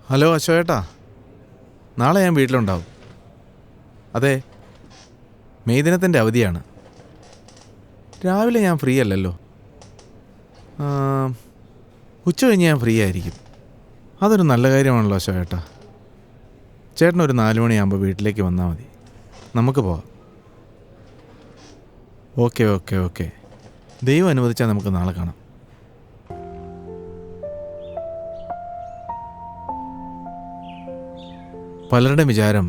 Hello അശോകേട്ടാ, നാളെ ഞാൻ വീട്ടിലുണ്ടാവും. അതെ, മെയ് ദിനത്തിൻ്റെ അവധിയാണ്. രാവിലെ ഞാൻ ഫ്രീ അല്ലല്ലോ. ഉച്ച കഴിഞ്ഞ് ഞാൻ ഫ്രീ ആയിരിക്കും. അതൊരു നല്ല കാര്യമാണല്ലോ അശോകേട്ടാ. ചേട്ടനൊരു 4 മണിയാകുമ്പോൾ വീട്ടിലേക്ക് വന്നാൽ മതി, നമുക്ക് പോവാം. ഓക്കെ ഓക്കെ ഓക്കെ, ദൈവം അനുവദിച്ചാൽ നമുക്ക് നാളെ കാണാം. പലരുടെ വിചാരം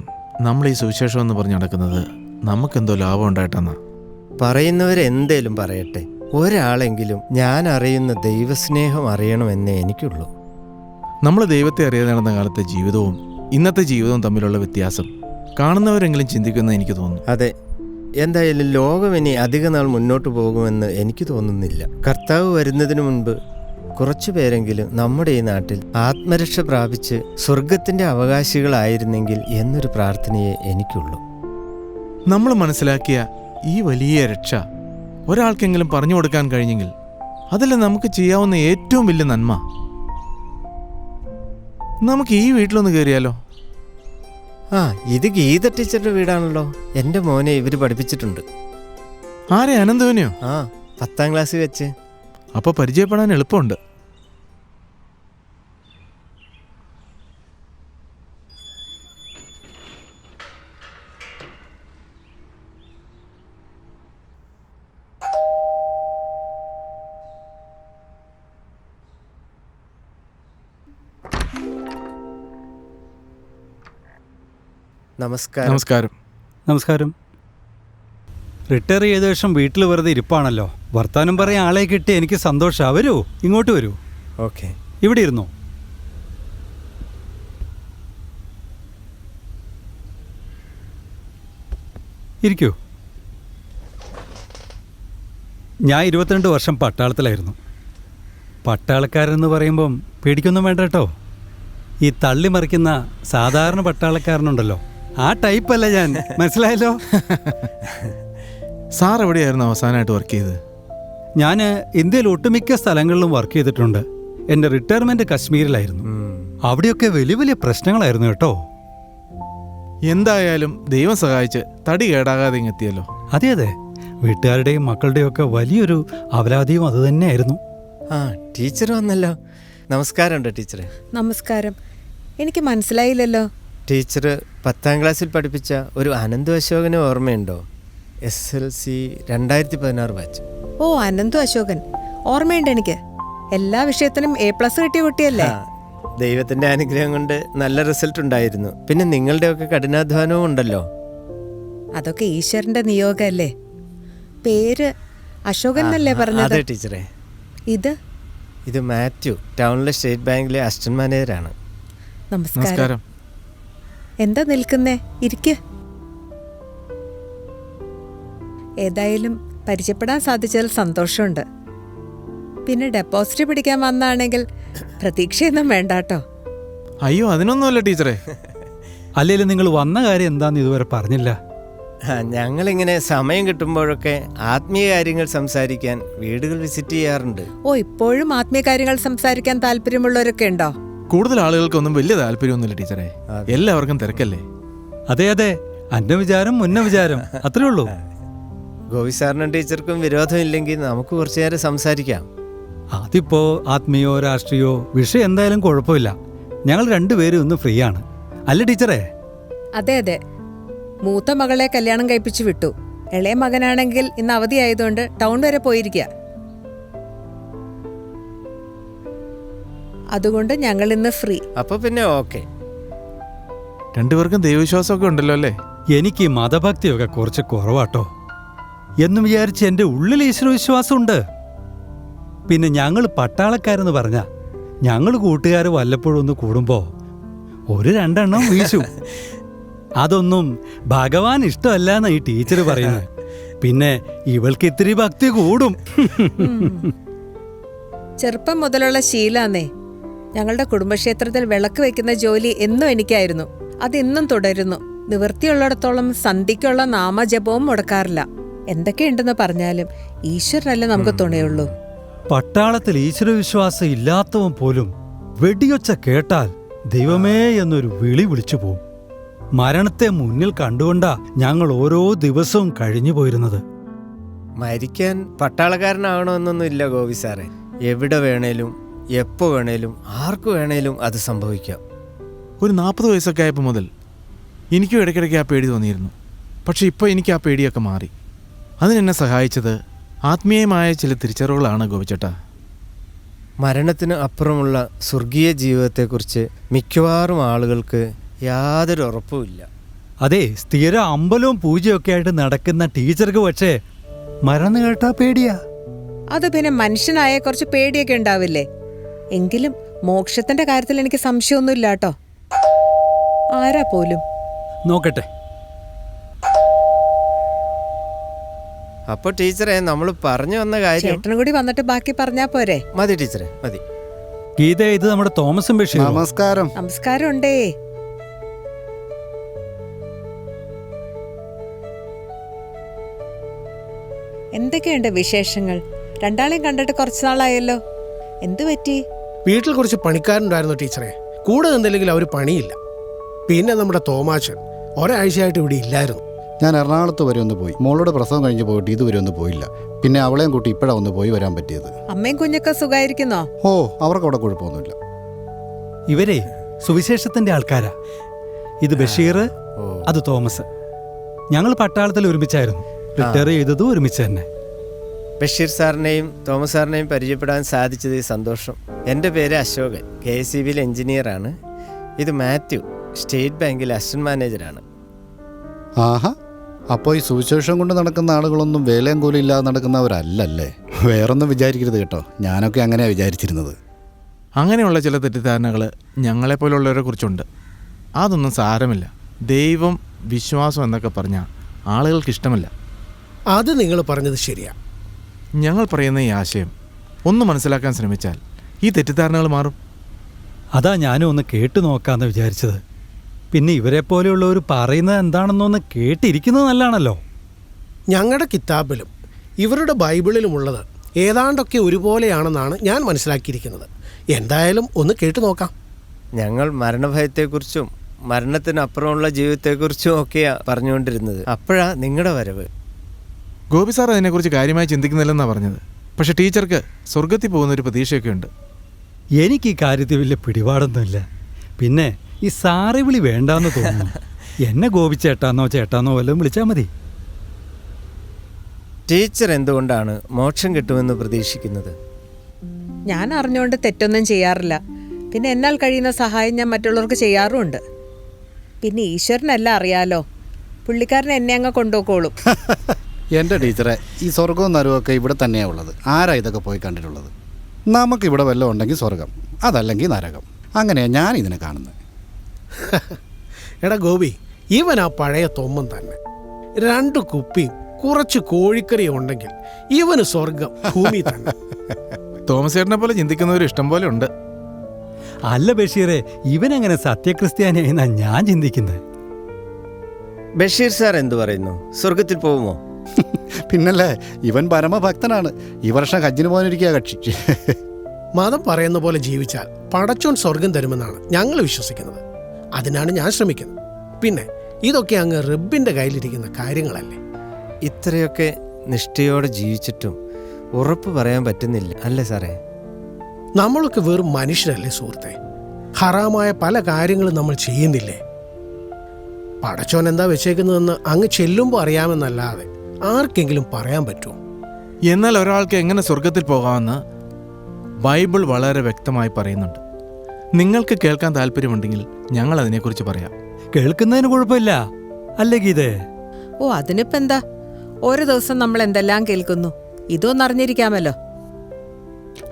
നമ്മൾ ഈ സുവിശേഷം എന്ന് പറഞ്ഞ് നടക്കുന്നത് നമുക്കെന്തോ ലാഭം ഉണ്ടായിട്ടെന്നാ. പറയുന്നവരെന്തേലും പറയട്ടെ, ഒരാളെങ്കിലും ഞാൻ അറിയുന്ന ദൈവസ്നേഹം അറിയണമെന്നേ എനിക്കുള്ളൂ. നമ്മൾ ദൈവത്തെ അറിയാതെ നടന്ന കാലത്തെ ജീവിതവും ഇന്നത്തെ ജീവിതവും തമ്മിലുള്ള വ്യത്യാസം കാണുന്നവരെങ്കിലും ചിന്തിക്കുമെന്ന് എനിക്ക് തോന്നുന്നു. അതെ, എന്തായാലും ലോകം ഇനി അധിക നാൾ മുന്നോട്ട് പോകുമെന്ന് എനിക്ക് തോന്നുന്നില്ല. കർത്താവ് വരുന്നതിന് മുൻപ് കുറച്ചു പേരെങ്കിലും നമ്മുടെ ഈ നാട്ടിൽ ആത്മരക്ഷ പ്രാപിച്ച് സ്വർഗത്തിൻ്റെ അവകാശികളായിരുന്നെങ്കിൽ എന്നൊരു പ്രാർത്ഥനയെ എനിക്കുള്ളൂ. നമ്മൾ മനസ്സിലാക്കിയ ഈ വലിയ രക്ഷ ഒരാൾക്കെങ്കിലും പറഞ്ഞു കൊടുക്കാൻ കഴിഞ്ഞെങ്കിൽ അതല്ലേ നമുക്ക് ചെയ്യാവുന്ന ഏറ്റവും വലിയ നന്മ. നമുക്ക് ഈ വീട്ടിലൊന്ന് കയറിയാലോ? ഇത് ഗീത ടീച്ചറുടെ വീടാണല്ലോ. എൻ്റെ മോനെ ഇവർ പഠിപ്പിച്ചിട്ടുണ്ട്. ആരെ? അനന്തുവിനെയോ? 10ാം ക്ലാസ്സിൽ വെച്ച്. അപ്പോൾ പരിചയപ്പെടാൻ എളുപ്പമുണ്ട്. നമസ്കാരം. നമസ്കാരം. നമസ്കാരം. റിട്ടയർ ചെയ്ത ശേഷം വീട്ടിൽ വെറുതെ ഇരിപ്പാണല്ലോ. വർത്താനം പറയാൻ ആളെ കിട്ടി എനിക്ക് സന്തോഷം. വരൂ, ഇങ്ങോട്ട് വരൂ. ഓക്കെ, ഇവിടെ ഇരുന്നോ. ഇരിക്കൂ. ഞാൻ 22 വർഷം പട്ടാളത്തിലായിരുന്നു. പട്ടാളക്കാരെന്ന് പറയുമ്പം പേടിക്കൊന്നും വേണ്ട കേട്ടോ. ഈ തള്ളിമറിക്കുന്ന സാധാരണ പട്ടാളക്കാരനുണ്ടല്ലോ, ആ ടൈപ്പല്ല ഞാൻ. മനസ്സിലായല്ലോ. സാർ എവിടെയായിരുന്നു അവസാനമായിട്ട് വർക്ക് ചെയ്തത്? ഞാൻ ഇന്ത്യയിൽ ഒട്ടുമിക്ക സ്ഥലങ്ങളിലും വർക്ക് ചെയ്തിട്ടുണ്ട്. എൻ്റെ റിട്ടയർമെൻറ്റ് കശ്മീരിലായിരുന്നു. അവിടെയൊക്കെ വലിയ വലിയ പ്രശ്നങ്ങളായിരുന്നു കേട്ടോ. എന്തായാലും ദൈവം സഹായിച്ച് തടി കേടാകാതെ ഇങ്ങെത്തിയല്ലോ. അതെ അതെ, വീട്ടുകാരുടെയും മക്കളുടെയും ഒക്കെ വലിയൊരു അവലാതിയും അത് തന്നെയായിരുന്നു. ടീച്ചർ വന്നല്ലോ. നമസ്കാരം ടീച്ചറെ. നമസ്കാരം. എനിക്ക് മനസ്സിലായില്ലല്ലോ. ടീച്ചർ 10ാം ക്ലാസ്സിൽ പഠിപ്പിച്ച ഒരു അനന്തു അശോകനെ ഓർമ്മയുണ്ടോ? SLC 2016 batch. ഓ, അനന്തു അശോകൻ ഓർമ്മയുണ്ട് എനിക്ക്. എല്ലാ വിഷയത്തിനും A+ കിട്ടിയ കുട്ടിയല്ലേ? ദൈവത്തിൻ്റെ അനുഗ്രഹം കൊണ്ട് നല്ല റിസൾട്ട് ഉണ്ടായിരുന്നു. പിന്നെ നിങ്ങളുടെയൊക്കെ കഠിനാധ്വാനവും ഉണ്ടല്ലോ. അതൊക്കെ ഈശ്വരന്റെ നിയോഗല്ലേ. പേര് അശോകൻ എന്നല്ലേ പറഞ്ഞത്? അതെ ടീച്ചറെ. ഇത് മാത്യു, ടൗണിലെ സ്റ്റേറ്റ് ബാങ്കിലെ അസിസ്റ്റന്റ് മാനേജറാണ്. നമസ്കാരം. എന്താ നിൽക്കുന്നേ? ഇരിക്ക്. ഏതായാലും പരിചയപ്പെടാൻ സാധിച്ചതിൽ സന്തോഷമുണ്ട്. പിന്നെ ഡെപ്പോസിറ്റ് പിടിക്കാൻ വന്നാണെങ്കിൽ പ്രതീക്ഷയൊന്നും വേണ്ട കേട്ടോ. അയ്യോ, അതിനൊന്നുമല്ല ടീച്ചറെ. അല്ലെങ്കിലും നിങ്ങൾ വന്ന കാര്യം എന്താന്ന് ഇതുവരെ പറഞ്ഞില്ല. ഞങ്ങളിങ്ങനെ സമയം കിട്ടുമ്പോഴൊക്കെ ആത്മീയ കാര്യങ്ങൾ സംസാരിക്കാൻ വീടുകൾ വിസിറ്റ് ചെയ്യാറുണ്ട്. ഓ, ഇപ്പോഴും ആത്മീയ കാര്യങ്ങൾ സംസാരിക്കാൻ താല്പര്യമുള്ളവരൊക്കെ ഉണ്ടോ? കൂടുതൽ ആളുകൾക്കൊന്നും വലിയ താല്പര്യമൊന്നുമില്ല ടീച്ചറെ. എല്ലാവർക്കും തിരക്കല്ലേ. അതെ അതെ, അന്റെ വിചാരം മുന്ന വിചാരം, അത്രേ ഉള്ളൂ. ഗോപി സാറിനും ടീച്ചർക്കും വിരോധമില്ലെങ്കിൽ നമുക്ക് കുറച്ചു നേരം സംസാരിക്കാം. അതിപ്പോ ആത്മീയോ രാഷ്ട്രീയോ വിഷയം എന്തായാലും കുഴപ്പമില്ല. ഞങ്ങൾ രണ്ടുപേരും ഇന്ന് ഫ്രീ ആണ്, അല്ലേ ടീച്ചറെ? അതെ അതെ, മൂത്ത മകളെ കല്യാണം കഴിപ്പിച്ചു വിട്ടു. ഇളയ മകനാണെങ്കിൽ ഇന്ന് അവധി ആയതുകൊണ്ട് ടൗൺ വരെ പോയിരിക്കുക. അതുകൊണ്ട് ഞങ്ങൾ ഇന്ന് ഫ്രീ. അപ്പൊ പിന്നെ ഓക്കെ. രണ്ടുപേർക്കും ദൈവവിശ്വാസമൊക്കെ ഉണ്ടല്ലോ അല്ലേ? എനിക്ക് മതഭക്തിയൊക്കെ കുറച്ച് കുറവാട്ടോ. എന്നും വിചാരിച്ച് എൻ്റെ ഉള്ളിൽ ഈശ്വരവിശ്വാസമുണ്ട്. പിന്നെ ഞങ്ങൾ പട്ടാളക്കാരെന്ന് പറഞ്ഞാൽ ഞങ്ങൾ കൂട്ടുകാർ വല്ലപ്പോഴും ഒന്ന് കൂടുമ്പോൾ 1-2 വീശും. അതൊന്നും ഭഗവാൻ ഇഷ്ടമല്ലാന്ന ഈ ടീച്ചർ പറയുന്നത്. പിന്നെ ഇവൾക്ക് ഇത്തിരി ഭക്തി കൂടും. ചെറുപ്പം മുതലുള്ള ശീലാന്നേ. ഞങ്ങളുടെ കുടുംബക്ഷേത്രത്തിൽ വിളക്ക് വെക്കുന്ന ജോലി എന്നും എനിക്കായിരുന്നു. അതെന്നും തുടരുന്നു. നിവൃത്തിയുള്ളിടത്തോളം സന്ധ്യയ്ക്കുള്ള നാമജപവും മുടക്കാറില്ല. എന്തൊക്കെയുണ്ടെന്ന് പറഞ്ഞാലും ഈശ്വരനല്ലേ നമുക്ക് തുണയുള്ളൂ. പട്ടാളത്തിൽ ഈശ്വരവിശ്വാസം ഇല്ലാത്തവൻ പോലും വെടിയൊച്ച കേട്ടാൽ ദൈവമേ എന്നൊരു വിളി വിളിച്ചു പോവും. മരണത്തെ മുന്നിൽ കണ്ടുകൊണ്ടാ ഞങ്ങൾ ഓരോ ദിവസവും കഴിഞ്ഞു പോയിരുന്നത്. മരിക്കാൻ പട്ടാളക്കാരനാകണമെന്നൊന്നും ഇല്ല ഗോപി സാറേ. എവിടെ വേണേലും എപ്പോൾ വേണേലും ആർക്ക് വേണേലും അത് സംഭവിക്കാം. ഒരു 40 വയസ്സൊക്കെ ആയപ്പോൾ മുതൽ എനിക്കും ഇടയ്ക്കിടയ്ക്ക് ആ പേടി തോന്നിയിരുന്നു. പക്ഷെ ഇപ്പോൾ എനിക്ക് ആ പേടിയൊക്കെ മാറി. അതിനെന്നെ സഹായിച്ചത് ആത്മീയമായ ചില തിരിച്ചറിവുകളാണ് ഗോപിച്ചേട്ടാ. മരണത്തിന് അപ്പുറമുള്ള സ്വർഗീയ ജീവിതത്തെക്കുറിച്ച് മിക്കവാറും ആളുകൾക്ക് യാതൊരു ഉറപ്പുമില്ല. അതെ, സ്ഥിരം അമ്പലവും പൂജയൊക്കെ ആയിട്ട് നടക്കുന്ന ടീച്ചർക്ക് പക്ഷേ മരണം കേട്ടാ പേടിയാ. അത് പിന്നെ മനുഷ്യനായ കുറച്ച് പേടിയൊക്കെ ഉണ്ടാവില്ലേ? എങ്കിലും മോക്ഷത്തിന്റെ കാര്യത്തിൽ എനിക്ക് സംശയമൊന്നുമില്ല കേട്ടോ. ആരാ പോലും നോക്കട്ടെ. അപ്പോൾ ടീച്ചറെ, നമ്മൾ പറഞ്ഞു വന്ന കാര്യം ചേട്ടനും കൂടി വന്നിട്ട് ബാക്കി പറഞ്ഞാ പോരെ? മതി ടീച്ചറെ, മതി. ഗീത, ഇത് നമ്മുടെ തോമസും ബഷീറും. നമസ്കാരം. നമസ്കാരം ഉണ്ടേ. എന്തൊക്കെയുണ്ട് വിശേഷങ്ങൾ? രണ്ടാളെയും കണ്ടിട്ട് കുറച്ചു നാളായല്ലോ. എന്തു പറ്റി? വീട്ടിൽ കുറച്ച് പണിക്കാരുണ്ടായിരുന്നു ടീച്ചറെ. കൂടെ നിന്നില്ലെങ്കിൽ അവർ പണിയില്ല. പിന്നെ നമ്മുടെ തോമാച്ചൻ ഒരാഴ്ചയായിട്ട് ഇവിടെ ഇല്ലായിരുന്നു. ഞാൻ എറണാകുളത്ത് വരെ ഒന്ന് പോയി. മോളുടെ പ്രസവം കഴിഞ്ഞ് പോയിട്ട് ഇതുവരെ ഒന്ന് പോയില്ല. പിന്നെ അവളെയും കൂട്ടി ഇപ്പോഴാണ് ഒന്ന് പോയി വരാൻ പറ്റിയത്. അമ്മയും കുഞ്ഞൊക്കെ സുഖായിരിക്കുന്നോ? ഓ, അവർക്ക് അവിടെ കുഴപ്പമൊന്നുമില്ല. ഇവരെ സുവിശേഷത്തിന്റെ ആൾക്കാരാ. ഇത് ബഷീർ, അത് തോമസ്. ഞങ്ങൾ പട്ടാളത്തിൽ ഒരുമിച്ചായിരുന്നു. റിട്ടയർ ചെയ്തതും ഒരുമിച്ച് തന്നെ. ബഷീർ സാറിനെയും തോമസ് സാറിനെയും പരിചയപ്പെടാൻ സാധിച്ചത് സന്തോഷം. എൻ്റെ പേര് അശോകൻ, KSEBിയിൽ എഞ്ചിനീയറാണ്. ഇത് മാത്യു, സ്റ്റേറ്റ് ബാങ്കിൽ അസിസ്റ്റന്റ് മാനേജറാണ്. ആഹാ, അപ്പോൾ ഈ സുവിശേഷം കൊണ്ട് നടക്കുന്ന ആളുകളൊന്നും വേലയും കൂലും ഇല്ലാതെ നടക്കുന്നവരല്ലല്ലേ? വേറൊന്നും വിചാരിക്കരുത് കേട്ടോ, ഞാനൊക്കെ അങ്ങനെയാണ് വിചാരിച്ചിരുന്നത്. അങ്ങനെയുള്ള ചില തെറ്റിദ്ധാരണകൾ ഞങ്ങളെപ്പോലുള്ളവരെ കുറിച്ചുണ്ട്. അതൊന്നും സാരമില്ല. ദൈവം, വിശ്വാസം എന്നൊക്കെ പറഞ്ഞാൽ ആളുകൾക്ക് ഇഷ്ടമല്ല. അത് നിങ്ങൾ പറഞ്ഞത് ശരിയാ. ഞങ്ങൾ പറയുന്ന ഈ ആശയം ഒന്ന് മനസ്സിലാക്കാൻ ശ്രമിച്ചാൽ ഈ തെറ്റിദ്ധാരണകൾ മാറും. അതാ ഞാനും ഒന്ന് കേട്ടു നോക്കാമെന്ന് വിചാരിച്ചത്. പിന്നെ ഇവരെ പോലെയുള്ളവർ പറയുന്നത് എന്താണെന്നൊന്ന് കേട്ടിരിക്കുന്നത് നല്ലതാണല്ലോ. ഞങ്ങളുടെ കിതാബിലും ഇവരുടെ ബൈബിളിലുമുള്ളത് ഏതാണ്ടൊക്കെ ഒരുപോലെയാണെന്നാണ് ഞാൻ മനസ്സിലാക്കിയിരിക്കുന്നത്. എന്തായാലും ഒന്ന് കേട്ടു നോക്കാം. ഞങ്ങൾ മരണഭയത്തെക്കുറിച്ചും മരണത്തിനപ്പുറമുള്ള ജീവിതത്തെക്കുറിച്ചും ഒക്കെയാണ് പറഞ്ഞുകൊണ്ടിരുന്നത്. അപ്പോഴാ നിങ്ങളുടെ വരവ്. ഗോപി സാർ അതിനെക്കുറിച്ച് കാര്യമായി ചിന്തിക്കുന്നില്ലെന്നാണ് പറഞ്ഞത്. പക്ഷേ ടീച്ചർക്ക് സ്വർഗത്തിൽ പോകുന്നൊരു പ്രതീക്ഷയൊക്കെ ഉണ്ട്. എനിക്ക് ഈ കാര്യത്തിൽ വലിയ പിടിപാടൊന്നുമില്ല. പിന്നെ ഈ സാറി വിളി വേണ്ടാന്ന് തോന്നുന്നു. എന്നെ ഗോപിച്ചേട്ടാന്നോ ചേട്ടാന്നോ വല്ലതും വിളിച്ചാൽ മതി. ടീച്ചർ എന്തുകൊണ്ടാണ് മോക്ഷം കിട്ടുമെന്ന് പ്രതീക്ഷിക്കുന്നത്? ഞാൻ അറിഞ്ഞുകൊണ്ട് തെറ്റൊന്നും ചെയ്യാറില്ല. പിന്നെ എന്നാൽ കഴിയുന്ന സഹായം ഞാൻ മറ്റുള്ളവർക്ക് ചെയ്യാറുമുണ്ട്. പിന്നെ ഈശ്വരനെല്ലാം അറിയാലോ. പുള്ളിക്കാരൻ എന്നെ അങ്ങ് കൊണ്ടുപോയിക്കോളും. എൻ്റെ ടീച്ചറെ, ഈ സ്വർഗവും നരകമൊക്കെ ഇവിടെ തന്നെയാണ് ഉള്ളത്. ആരാ ഇതൊക്കെ പോയി കണ്ടിട്ടുള്ളത്? നമുക്കിവിടെ വല്ലതും ഉണ്ടെങ്കിൽ സ്വർഗം, അതല്ലെങ്കിൽ നരകം. അങ്ങനെയാണ് ഞാൻ ഇതിനെ കാണുന്നത്. എടാ ഗോപി, ഇവൻ ആ പഴയ തൊമ്മൻ തന്നെ. 2 കുപ്പിയും കുറച്ച് കോഴിക്കറിയും ഉണ്ടെങ്കിൽ ഇവന് സ്വർഗം ഭൂമി തന്നെ. തോമസ് ചേട്ടനെ പോലെ ചിന്തിക്കുന്നവർ ഇഷ്ടം പോലെ ഉണ്ട്. അല്ല ബഷീറെ, ഇവനെങ്ങനെ സത്യക്രിസ്ത്യാനിയായിന്നാ ഞാൻ ചിന്തിക്കുന്നത്. ബഷീർ സാർ എന്തു പറയുന്നു? സ്വർഗത്തിൽ പോകുമോ? പിന്നല്ലേ, ഇവൻ പരമഭക്തനാണ്. ഈ വർഷം ഹജ്ജിന് പോകാനിരിക്കുക കക്ഷി. മതം പറയുന്ന പോലെ ജീവിച്ചാൽ പടച്ചോൻ സ്വർഗം തരുമെന്നാണ് ഞങ്ങൾ വിശ്വസിക്കുന്നത്. അതിനാണ് ഞാൻ ശ്രമിക്കുന്നത്. പിന്നെ ഇതൊക്കെ അങ്ങ് റബ്ബിൻ്റെ കയ്യിലിരിക്കുന്ന കാര്യങ്ങളല്ലേ. ഇത്രയൊക്കെ നിഷ്ഠയോടെ ജീവിച്ചിട്ടും ഉറപ്പ് പറയാൻ പറ്റുന്നില്ല അല്ലേ സാറേ? നമ്മളൊക്കെ വെറും മനുഷ്യരല്ലേ സുഹൃത്തെ? ഹറാമായ പല കാര്യങ്ങളും നമ്മൾ ചെയ്യുന്നില്ലേ? പടച്ചോൻ എന്താ വെച്ചേക്കുന്നതെന്ന് അങ്ങ് ചെല്ലുമ്പോൾ അറിയാമെന്നല്ലാതെ ആർക്കെങ്കിലും പറയാൻ പറ്റുമോ? എന്നാൽ ഒരാൾക്ക് എങ്ങനെ സ്വർഗത്തിൽ പോകാമെന്ന് ബൈബിൾ വളരെ വ്യക്തമായി പറയുന്നുണ്ട്. നിങ്ങൾക്ക് കേൾക്കാൻ താല്പര്യമുണ്ടെങ്കിൽ ഞങ്ങൾ അതിനെക്കുറിച്ച് പറയാം. കേൾക്കുന്നതിന് കുഴപ്പമില്ല അല്ലേ ഗീതേ? ഓ, അതിനിപ്പോ എന്താ? ഓരോ ദിവസം നമ്മൾ എന്തെല്ലാം കേൾക്കുന്നു. ഇതൊന്നും അറിഞ്ഞിരിക്കാമല്ലോ.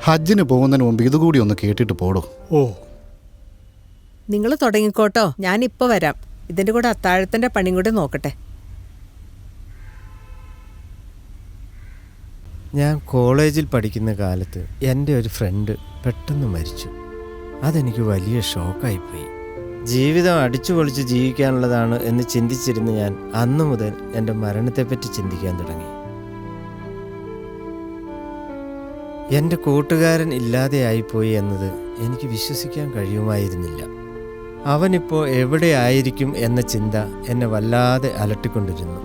ഹജ്ജിന് പോകുന്നതിന് മുമ്പ് ഇതുകൂടി ഒന്ന് കേട്ടിട്ട് പോടോ. ഓ, നിങ്ങൾ തുടങ്ങിക്കോട്ടോ, ഞാനിപ്പോൾ വരാം. ഇതിൻ്റെ കൂടെ അത്താഴത്തിൻ്റെ പണിയും കൂടി നോക്കട്ടെ. ഞാൻ കോളേജിൽ പഠിക്കുന്ന കാലത്ത് എൻ്റെ ഒരു ഫ്രണ്ട് പെട്ടെന്ന് മരിച്ചു. അതെനിക്ക് വലിയ ഷോക്കായിപ്പോയി. ജീവിതം അടിച്ചു പൊളിച്ച് ജീവിക്കാനുള്ളതാണ് എന്ന് ചിന്തിച്ചിരുന്ന് ഞാൻ അന്നു മുതൽ എൻ്റെ മരണത്തെപ്പറ്റി ചിന്തിക്കാൻ തുടങ്ങി. എൻ്റെ കൂട്ടുകാരൻ ഇല്ലാതെയായിപ്പോയി എന്നത് എനിക്ക് വിശ്വസിക്കാൻ കഴിയുമായിരുന്നില്ല. അവനിപ്പോൾ എവിടെ ആയിരിക്കും എന്ന ചിന്ത എന്നെ വല്ലാതെ അലട്ടിക്കൊണ്ടിരുന്നു.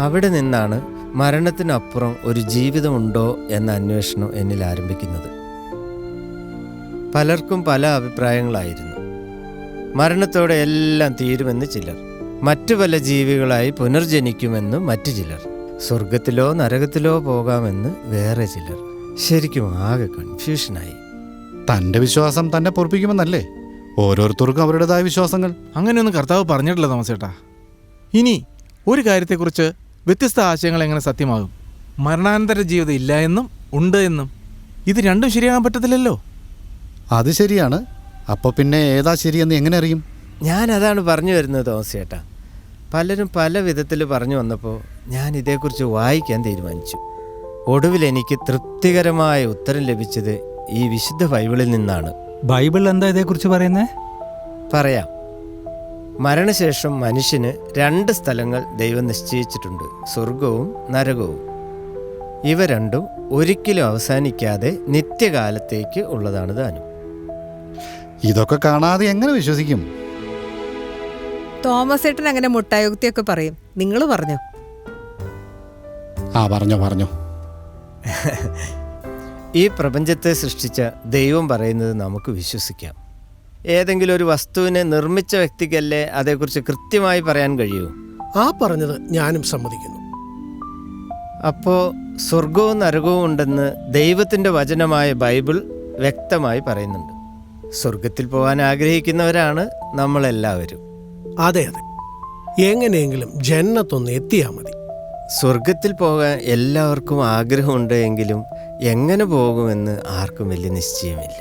അവിടെ നിന്നാണ് മരണത്തിനപ്പുറം ഒരു ജീവിതമുണ്ടോ എന്ന അന്വേഷണം എന്നിൽ ആരംഭിക്കുന്നത്. പലർക്കും പല അഭിപ്രായങ്ങളായിരുന്നു. മരണത്തോടെ എല്ലാം തീരുമെന്ന് ചിലർ, മറ്റു പല ജീവികളായി പുനർജനിക്കുമെന്ന് മറ്റു ചിലർ, സ്വർഗത്തിലോ നരകത്തിലോ പോകാമെന്ന് വേറെ ചിലർ. ശരിക്കും ആകെ കൺഫ്യൂഷനായി. തൻ്റെ വിശ്വാസം തന്നെ പൊറപ്പിക്കുമെന്നല്ലേ? ഓരോരുത്തർക്കും അവരുടേതായ വിശ്വാസങ്ങൾ. അങ്ങനെയൊന്നും കർത്താവ് പറഞ്ഞിട്ടില്ല തോമസേട്ടാ. ഇനി ഒരു കാര്യത്തെക്കുറിച്ച് വ്യത്യസ്ത ആശയങ്ങൾ എങ്ങനെ സത്യമാകും? മരണാനന്തര ജീവിതം ഇല്ല എന്നും ഉണ്ട് എന്നും. ഇത് രണ്ടും ശരിയാകാൻ പറ്റത്തില്ലല്ലോ. അത് ശരിയാണ്. അപ്പോൾ പിന്നെ ഏതാ ശരിയെന്ന് എങ്ങനെ അറിയും? ഞാനതാണ് പറഞ്ഞു വരുന്നത് തോമസേട്ടാ. പലരും പല വിധത്തിൽ പറഞ്ഞു വന്നപ്പോൾ ഞാൻ ഇതേക്കുറിച്ച് വായിക്കാൻ തീരുമാനിച്ചു. ഒടുവിൽ എനിക്ക് തൃപ്തികരമായ ഉത്തരം ലഭിച്ചത് ഈ വിശുദ്ധ ബൈബിളിൽ നിന്നാണ്. ബൈബിൾ എന്താ ഇതേക്കുറിച്ച് പറയുന്നേ? പറയാം. മരണശേഷം മനുഷ്യന് 2 സ്ഥലങ്ങൾ ദൈവം നിശ്ചയിച്ചിട്ടുണ്ട്: സ്വർഗവും നരകവും. ഇവ രണ്ടും ഒരിക്കലും അവസാനിക്കാതെ നിത്യകാലത്തേക്ക് ഉള്ളതാണ് താനും. ഇതൊക്കെ കാണാതെ എങ്ങനെ വിശ്വസിക്കും? തോമസ് ഏട്ടൻ അങ്ങനെ മുട്ടായുക്തിയൊക്കെ പറയും. നിങ്ങൾ പറഞ്ഞോ? പറഞ്ഞോ. ഈ പ്രപഞ്ചത്തെ സൃഷ്ടിച്ച ദൈവം പറയുന്നത് നമുക്ക് വിശ്വസിക്കാം. ഏതെങ്കിലും ഒരു വസ്തുവിനെ നിർമ്മിച്ച വ്യക്തിക്കല്ലേ അതേക്കുറിച്ച് കൃത്യമായി പറയാൻ കഴിയൂ? ആ പറഞ്ഞത് ഞാനും സമ്മതിക്കുന്നു. അപ്പോൾ സ്വർഗവും നരകവും ഉണ്ടെന്ന് ദൈവത്തിൻ്റെ വചനമായ ബൈബിൾ വ്യക്തമായി പറയുന്നുണ്ട്. സ്വർഗത്തിൽ പോകാൻ ആഗ്രഹിക്കുന്നവരാണ് നമ്മളെല്ലാവരും. അതെ, എങ്ങനെയെങ്കിലും ജന്നത്തൊന്ന് എത്തിയാൽ മതി. സ്വർഗത്തിൽ പോകാൻ എല്ലാവർക്കും ആഗ്രഹമുണ്ട് എങ്കിലും എങ്ങനെ പോകുമെന്ന് ആർക്കും വലിയ നിശ്ചയമില്ല.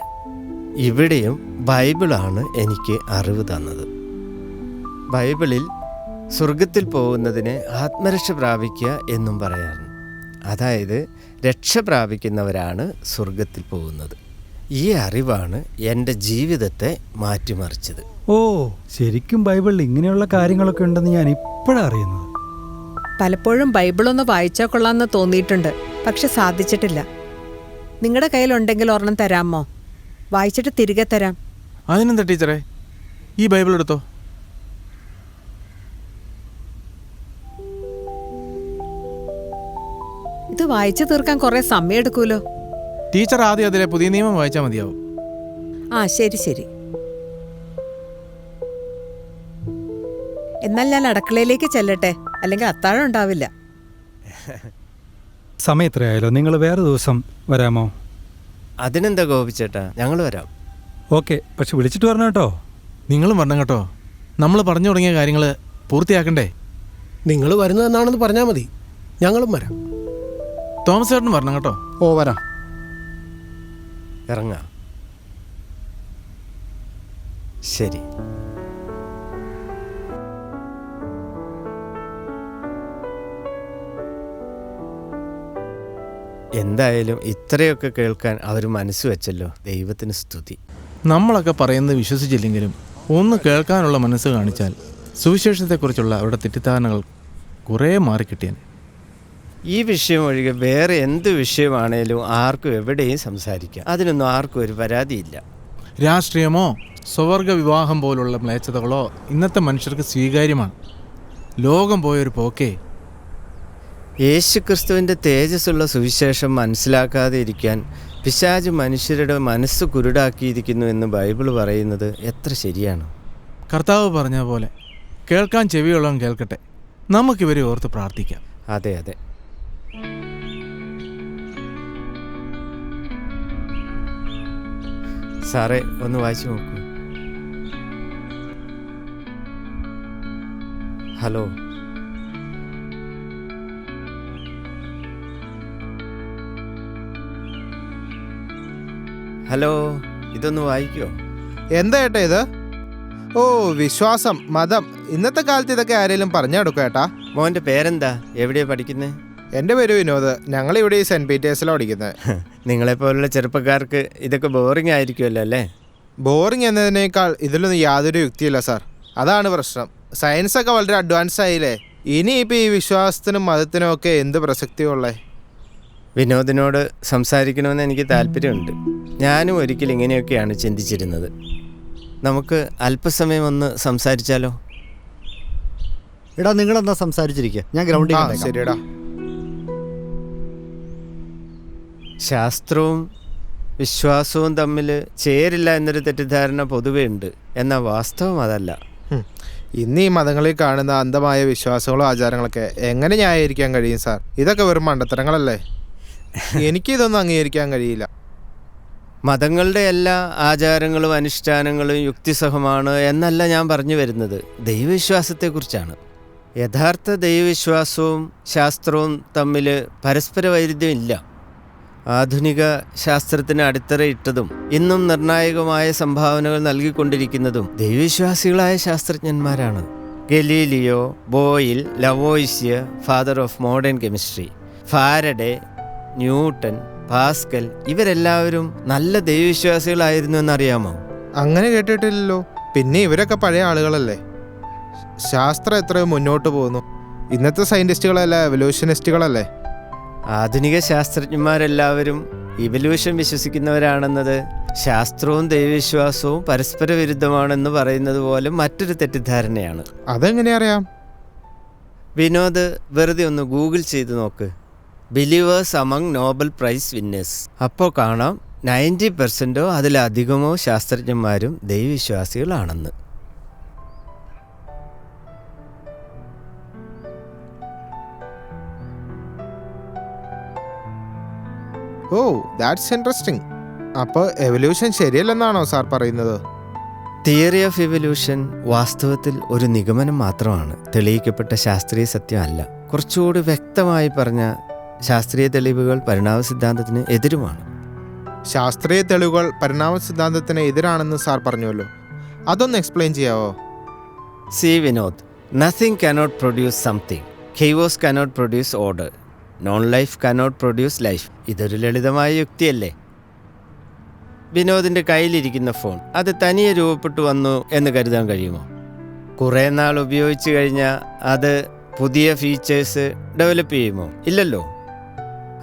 ഇവിടെയും ബൈബിളാണ് എനിക്ക് അറിവ് തന്നത്. ബൈബിളിൽ സ്വർഗത്തിൽ പോകുന്നതിന് ആത്മരക്ഷ പ്രാപിക്കുക എന്നും പറയാറുണ്ട്. അതായത് രക്ഷ പ്രാപിക്കുന്നവരാണ് സ്വർഗത്തിൽ പോകുന്നത്. ഈ അറിവാണ് എൻ്റെ ജീവിതത്തെ മാറ്റിമറിച്ചത്. ഓ, ശരിക്കും ബൈബിളിൽ ഇങ്ങനെയുള്ള കാര്യങ്ങളൊക്കെ ഉണ്ടെന്ന് ഞാൻ ഇപ്പോഴാണ് അറിയുന്നത്. പലപ്പോഴും ബൈബിളൊന്ന് വായിച്ചാൽ കൊള്ളാമെന്ന് തോന്നിയിട്ടുണ്ട്, പക്ഷെ സാധിച്ചിട്ടില്ല. നിങ്ങളുടെ കയ്യിലുണ്ടെങ്കിൽ ഒരെണ്ണം തരാമോ? വായിച്ചിട്ട് തിരികെ തരാം. അതിനെന്താ ടീച്ചറെ, ഈ ബൈബിൾ എടുത്തോ. ഇത് വായിച്ചു തീർക്കാൻ കുറെ സമയം എടുക്കൂലോ. ടീച്ചർ ആദ്യം അതിലെ പുതിയ നിയമം വായിച്ചാൽ മതിയാവും. ആ ശരി. എന്നാൽ ഞാൻ അടുക്കളയിലേക്ക് ചെല്ലട്ടെ, അല്ലെങ്കിൽ അത്താഴം ഉണ്ടാവില്ല. സമയം എത്രയായാലോ? നിങ്ങൾ വേറെ ദിവസം വരാമോ? അതിനെന്താ ഗോപിച്ചേട്ടാ, ഞങ്ങൾ വരാം. ഓക്കെ, പക്ഷെ വിളിച്ചിട്ട് വരണം കേട്ടോ. നിങ്ങളും വരണം കേട്ടോ. നമ്മൾ പറഞ്ഞു തുടങ്ങിയ കാര്യങ്ങൾ പൂർത്തിയാക്കണ്ടേ? നിങ്ങൾ വരുന്നതെന്നാണെന്ന് പറഞ്ഞാൽ മതി, ഞങ്ങളും വരാം. തോമസ് ചേട്ടനും വരണം കേട്ടോ. ഓ, വരാം. ഇറങ്ങാം. ശരി. എന്തായാലും ഇത്രയൊക്കെ കേൾക്കാൻ അവർ മനസ്സ് വെച്ചല്ലോ. ദൈവത്തിന് സ്തുതി. നമ്മളൊക്കെ പറയുന്നത് വിശ്വസിച്ചില്ലെങ്കിലും ഒന്ന് കേൾക്കാനുള്ള മനസ്സ് കാണിച്ചാൽ സുവിശേഷത്തെക്കുറിച്ചുള്ള അവരുടെ തെറ്റിദ്ധാരണകൾ കുറേ മാറിക്കിട്ടിയേനെ. ഈ വിഷയം ഒഴികെ വേറെ എന്ത് വിഷയമാണേലും ആർക്കും എവിടെയും സംസാരിക്കാം. അതിനൊന്നും ആർക്കും ഒരു പരാതിയില്ല. രാഷ്ട്രീയമോ സ്വവർഗ വിവാഹം പോലുള്ള മ്ലേച്ഛതകളോ ഇന്നത്തെ മനുഷ്യർക്ക് സ്വീകാര്യമാണ്. ലോകം പോയൊരു പോക്കേ. യേശുക്രിസ്തുവിൻ്റെ തേജസ്സുള്ള സുവിശേഷം മനസ്സിലാക്കാതെ ഇരിക്കാൻ പിശാച് മനുഷ്യരുടെ മനസ്സ് കുരുടാക്കിയിരിക്കുന്നു എന്ന് ബൈബിൾ പറയുന്നത് എത്ര ശരിയാണ്. കർത്താവ് പറഞ്ഞ പോലെ കേൾക്കാൻ ചെവിയുള്ളവൻ കേൾക്കട്ടെ. നമുക്കിവരെ ഓർത്ത് പ്രാർത്ഥിക്കാം. അതെ. സാറേ, ഒന്ന് വായിച്ചു നോക്കൂ. ഹലോ. ഹലോ, ഇതൊന്ന് വായിക്കോ? എന്താ ഏട്ടാ ഇത്? ഓ, വിശ്വാസം, മതം. ഇന്നത്തെ കാലത്ത് ഇതൊക്കെ ആരെങ്കിലും പറഞ്ഞു കൊടുക്കും ഏട്ടാ. മോൻ്റെ പേരെന്താ? എവിടെയാ പഠിക്കുന്നത്? എൻ്റെ പേര് വിനോദ്. ഞങ്ങളിവിടെ ഈ സെൻറ്റ് പീറ്റേഴ്സിലാണ് പഠിക്കുന്നത്. നിങ്ങളെപ്പോലുള്ള ചെറുപ്പക്കാർക്ക് ഇതൊക്കെ ബോറിംഗ് ആയിരിക്കുമല്ലോ അല്ലേ? ബോറിംഗ് എന്നതിനേക്കാൾ ഇതിലൊന്നും യാതൊരു യുക്തിയില്ല സാർ. അതാണ് പ്രശ്നം. സയൻസൊക്കെ വളരെ അഡ്വാൻസ് ആയില്ലേ. ഇനിയിപ്പോൾ ഈ വിശ്വാസത്തിനും മതത്തിനും ഒക്കെ എന്ത് പ്രസക്തിയുള്ളേ? വിനോദിനോട് സംസാരിക്കണമെന്ന് എനിക്ക് താല്പര്യമുണ്ട്. ഞാനും ഒരിക്കൽ ഇങ്ങനെയൊക്കെയാണ് ചിന്തിച്ചിരുന്നത്. നമുക്ക് അല്പസമയം ഒന്ന് സംസാരിച്ചാലോ? എടാ നിങ്ങളെന്നാ സംസാരിച്ചിരിക്കുക, ഞാൻ ഗ്രൗണ്ടിൽ കണ്ടേക്കാം. ശരിയടാ. ശാസ്ത്രവും വിശ്വാസവും തമ്മിൽ ചേരില്ല എന്നൊരു തെറ്റിദ്ധാരണ പൊതുവെ ഉണ്ട്. എന്നാൽ വാസ്തവം അതല്ല. ഇന്ന് ഈ മതങ്ങളിൽ കാണുന്ന അന്ധമായ വിശ്വാസങ്ങളോ ആചാരങ്ങളൊക്കെ എങ്ങനെ ന്യായീകരിക്കാൻ കഴിയും സാർ? ഇതൊക്കെ വെറും മണ്ടത്തരങ്ങളല്ലേ. എനിക്കിതൊന്നും അംഗീകരിക്കാൻ കഴിയില്ല. മതങ്ങളുടെ എല്ലാ ആചാരങ്ങളും അനുഷ്ഠാനങ്ങളും യുക്തിസഹമാണ് എന്നല്ല ഞാൻ പറഞ്ഞു വരുന്നത്. ദൈവവിശ്വാസത്തെക്കുറിച്ചാണ്. യഥാർത്ഥ ദൈവവിശ്വാസവും ശാസ്ത്രവും തമ്മിൽ പരസ്പര വൈരുദ്ധ്യമില്ല. ആധുനിക ശാസ്ത്രത്തിന് അടിത്തറയിട്ടതും ഇന്നും നിർണായകമായ സംഭാവനകൾ നൽകിക്കൊണ്ടിരിക്കുന്നതും ദൈവവിശ്വാസികളായ ശാസ്ത്രജ്ഞന്മാരാണ്. Galileo, Boyle, Lavoisier, father of modern chemistry, Faraday, Newton, Pascal, ഇവരെല്ലാവരും നല്ല ദൈവവിശ്വാസികളായിരുന്നു എന്നറിയാമോ? അങ്ങനെ കേട്ടിട്ടില്ലല്ലോ. പിന്നെ ഇവരൊക്കെ പഴയ ആളുകളല്ലേ. ശാസ്ത്രം എത്രയോ മുന്നോട്ട് പോകുന്നു. ഇന്നത്തെ സയൻറ്റിസ്റ്റുകളല്ല, എവല്യൂഷനിസ്റ്റുകളല്ലേ. ആധുനിക ശാസ്ത്രജ്ഞന്മാരെല്ലാവരും ഇവല്യൂഷൻ വിശ്വസിക്കുന്നവരാണെന്നത് ശാസ്ത്രവും ദൈവവിശ്വാസവും പരസ്പര വിരുദ്ധമാണെന്ന് പറയുന്നത് പോലെ മറ്റൊരു തെറ്റിദ്ധാരണയാണ്. അതെങ്ങനെ അറിയാം? വിനോദ് വെറുതെ ഒന്ന് ഗൂഗിൾ ചെയ്ത് നോക്ക്, believers among Nobel prize winners. അപ്പോൾ കാണാം 90% അതിലധികമോ ശാസ്ത്രജ്ഞന്മാരും ദൈവവിശ്വാസികളാണെന്ന്. ഓ, ദാറ്റ്സ് ഇൻട്രസ്റ്റിംഗ്. അപ്പോൾ എവല്യൂഷൻ ശരിയല്ലെന്നാണോ സാർ പറയുന്നത്? തിയറി ഓഫ് ഇവല്യൂഷൻ വാസ്തവത്തിൽ ഒരു നിഗമനം മാത്രമാണ്, തെളിയിക്കപ്പെട്ട ശാസ്ത്രീയ സത്യമല്ല. കുറച്ചുകൂടി വ്യക്തമായി പറഞ്ഞ ശാസ്ത്രീയ തെളിവുകൾ പരിണാമ സിദ്ധാന്തത്തിന് എതിരുമാണ്. ശാസ്ത്രീയ തെളിവുകൾ പരിണാമ സിദ്ധാന്തത്തിന് എതിരാണെന്ന് സാർ പറഞ്ഞുവല്ലോ. അതൊന്ന് എക്സ്പ്ലെയിൻ ചെയ്യാവോ? See Vinod, nothing cannot produce something. Chaos cannot produce order. Non life cannot produce life. ഇതൊരു ലളിതമായ യുക്തിയല്ലേ? വിനോദിൻ്റെ കയ്യിലിരിക്കുന്ന ഫോൺ അത് തനിയെ രൂപപ്പെട്ടു വന്നു എന്ന് കരുതാൻ കഴിയുമോ? കുറേ നാൾ ഉപയോഗിച്ച് കഴിഞ്ഞാൽ അത് പുതിയ ഫീച്ചേഴ്സ് ഡെവലപ്പ് ചെയ്യുമോ? ഇല്ലല്ലോ.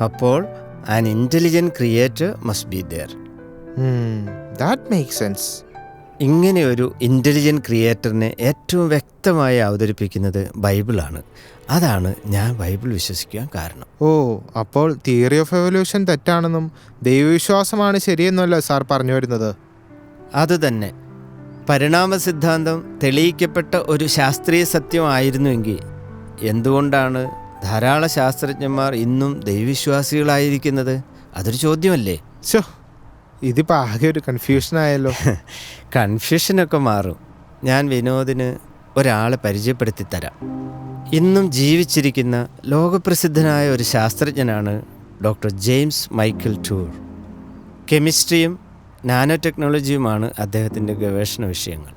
അപ്പോൾ an intelligent creator must be there. That makes sense. ഇങ്ങനെ ഒരു ഇൻ്റലിജൻറ്റ് ക്രിയേറ്ററിനെ ഏറ്റവും വ്യക്തമായി അവതരിപ്പിക്കുന്നത് ബൈബിളാണ്. അതാണ് ഞാൻ ബൈബിൾ വിശ്വസിക്കാൻ കാരണം. ഓ, അപ്പോൾ തിയറി ഓഫ് എവല്യൂഷൻ തെറ്റാണെന്നും ദൈവവിശ്വാസമാണ് ശരിയെന്നല്ല സാർ പറഞ്ഞു വരുന്നത്? അതുതന്നെ. പരിണാമ സിദ്ധാന്തം തെളിയിക്കപ്പെട്ട ഒരു ശാസ്ത്രീയ സത്യമായിരുന്നുവെങ്കിൽ എന്തുകൊണ്ടാണ് ധാരാളം ശാസ്ത്രജ്ഞന്മാർ ഇന്നും ദൈവവിശ്വാസികളായിരിക്കുന്നത്? അതൊരു ചോദ്യമല്ലേ? ശോ, ഇതിപ്പോൾ ആകെ ഒരു കൺഫ്യൂഷനായല്ലോ. കൺഫ്യൂഷനൊക്കെ മാറും. ഞാൻ വിനോദിന് ഒരാളെ പരിചയപ്പെടുത്തി തരാം. ഇന്നും ജീവിച്ചിരിക്കുന്ന ലോകപ്രസിദ്ധനായ ഒരു ശാസ്ത്രജ്ഞനാണ് ഡോക്ടർ ജെയിംസ് മൈക്കിൾ ടൂർ. കെമിസ്ട്രിയും നാനോ ടെക്നോളജിയുമാണ് അദ്ദേഹത്തിൻ്റെ ഗവേഷണ വിഷയങ്ങൾ.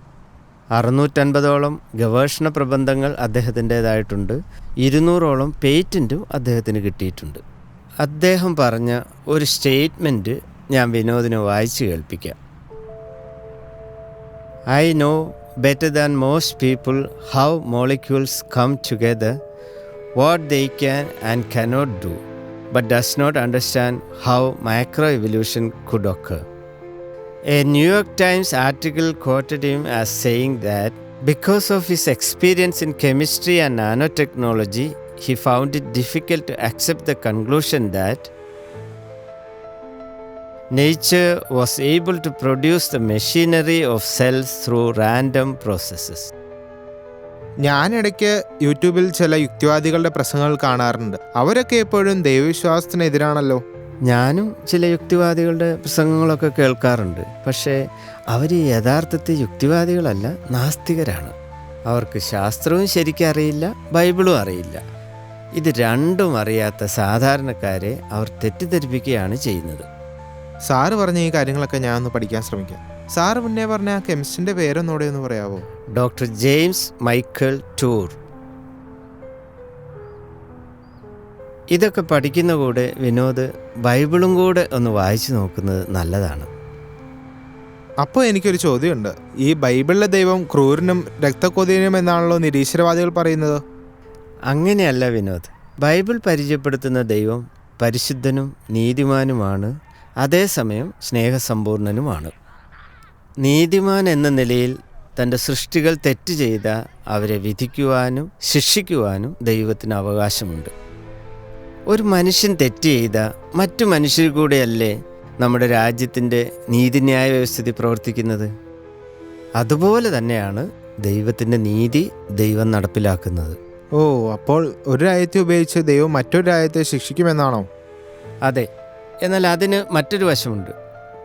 650ഓളം ഗവേഷണ പ്രബന്ധങ്ങൾ അദ്ദേഹത്തിൻ്റേതായിട്ടുണ്ട്. 200ഓളം പേറ്റൻറ്റും അദ്ദേഹത്തിന് കിട്ടിയിട്ടുണ്ട്. അദ്ദേഹം പറഞ്ഞ ഒരു സ്റ്റേറ്റ്മെൻറ്റ് ഞാൻ വിനോദിനെ വായിച്ചു കേൾപ്പിക്കാം. I know better than most people how molecules come together, what they can and cannot do, but does not understand how microevolution could occur. A New York Times article quoted him as saying that because of his experience in chemistry and nanotechnology, he found it difficult to accept the conclusion that nature was able to produce the machinery of cells through random processes. ഞാനിടയ്ക്ക് യൂട്യൂബിൽ ചില യുക്തിവാദികളുടെ പ്രസംഗങ്ങൾ കാണാറുണ്ട്. അവരൊക്കെ എപ്പോഴും ദൈവവിശ്വാസത്തിനെതിരാണല്ലോ. ഞാനും ചില യുക്തിവാദികളുടെ പ്രസംഗങ്ങളൊക്കെ കേൾക്കാറുണ്ട്. പക്ഷേ അവർ യഥാർത്ഥത്തിൽ യുക്തിവാദികളല്ല, നാസ്തികരാണ്. അവർക്ക് ശാസ്ത്രവും ശരിക്കും അറിയില്ല, ബൈബിളും അറിയില്ല. ഇത് രണ്ടും അറിയാത്ത സാധാരണക്കാരെ അവർ തെറ്റിദ്ധരിപ്പിക്കുകയാണ് ചെയ്യുന്നത്. സാറ് പറഞ്ഞ ഈ കാര്യങ്ങളൊക്കെ ഞാൻ ഒന്ന് പഠിക്കാൻ ശ്രമിക്കാം. സാറ് മുന്നേ പറഞ്ഞ ആ കെമിസ്റ്റിൻ്റെ പേരൊന്നുകൂടെ ഒന്ന് പറയാവോ? Doctor James Michael tour. ഇതൊക്കെ പഠിക്കുന്ന കൂടെ വിനോദ് ബൈബിളും കൂടെ ഒന്ന് വായിച്ചു നോക്കുന്നത് നല്ലതാണ്. അപ്പോൾ എനിക്കൊരു ചോദ്യമുണ്ട്. ഈ ബൈബിളിലെ ദൈവം ക്രൂരനും രക്തക്കൊതിയനും എന്നാണല്ലോ നിരീശ്വരവാദികൾ പറയുന്നത്. അങ്ങനെയല്ല വിനോദ്. ബൈബിൾ പരിചയപ്പെടുത്തുന്ന ദൈവം പരിശുദ്ധനും നീതിമാനുമാണ്, അതേസമയം സ്നേഹസമ്പൂർണനുമാണ്. നീതിമാൻ എന്ന നിലയിൽ തൻ്റെ സൃഷ്ടികൾ തെറ്റ് ചെയ്ത അവരെ വിധിക്കുവാനും ശിക്ഷിക്കുവാനും ദൈവത്തിന് അവകാശമുണ്ട്. ഒരു മനുഷ്യൻ തെറ്റ് ചെയ്ത മറ്റു മനുഷ്യർ കൂടെയല്ലേ നമ്മുടെ രാജ്യത്തിൻ്റെ നീതിന്യായ വ്യവസ്ഥിതി പ്രവർത്തിക്കുന്നത്? അതുപോലെ തന്നെയാണ് ദൈവത്തിൻ്റെ നീതി ദൈവം നടപ്പിലാക്കുന്നത്. ഓ, അപ്പോൾ ഒരു രാജ്യത്തെ ഉപയോഗിച്ച് ദൈവം മറ്റൊരു രാജ്യത്തെ ശിക്ഷിക്കുമെന്നാണോ? അതെ. എന്നാൽ അതിന് മറ്റൊരു വശമുണ്ട്.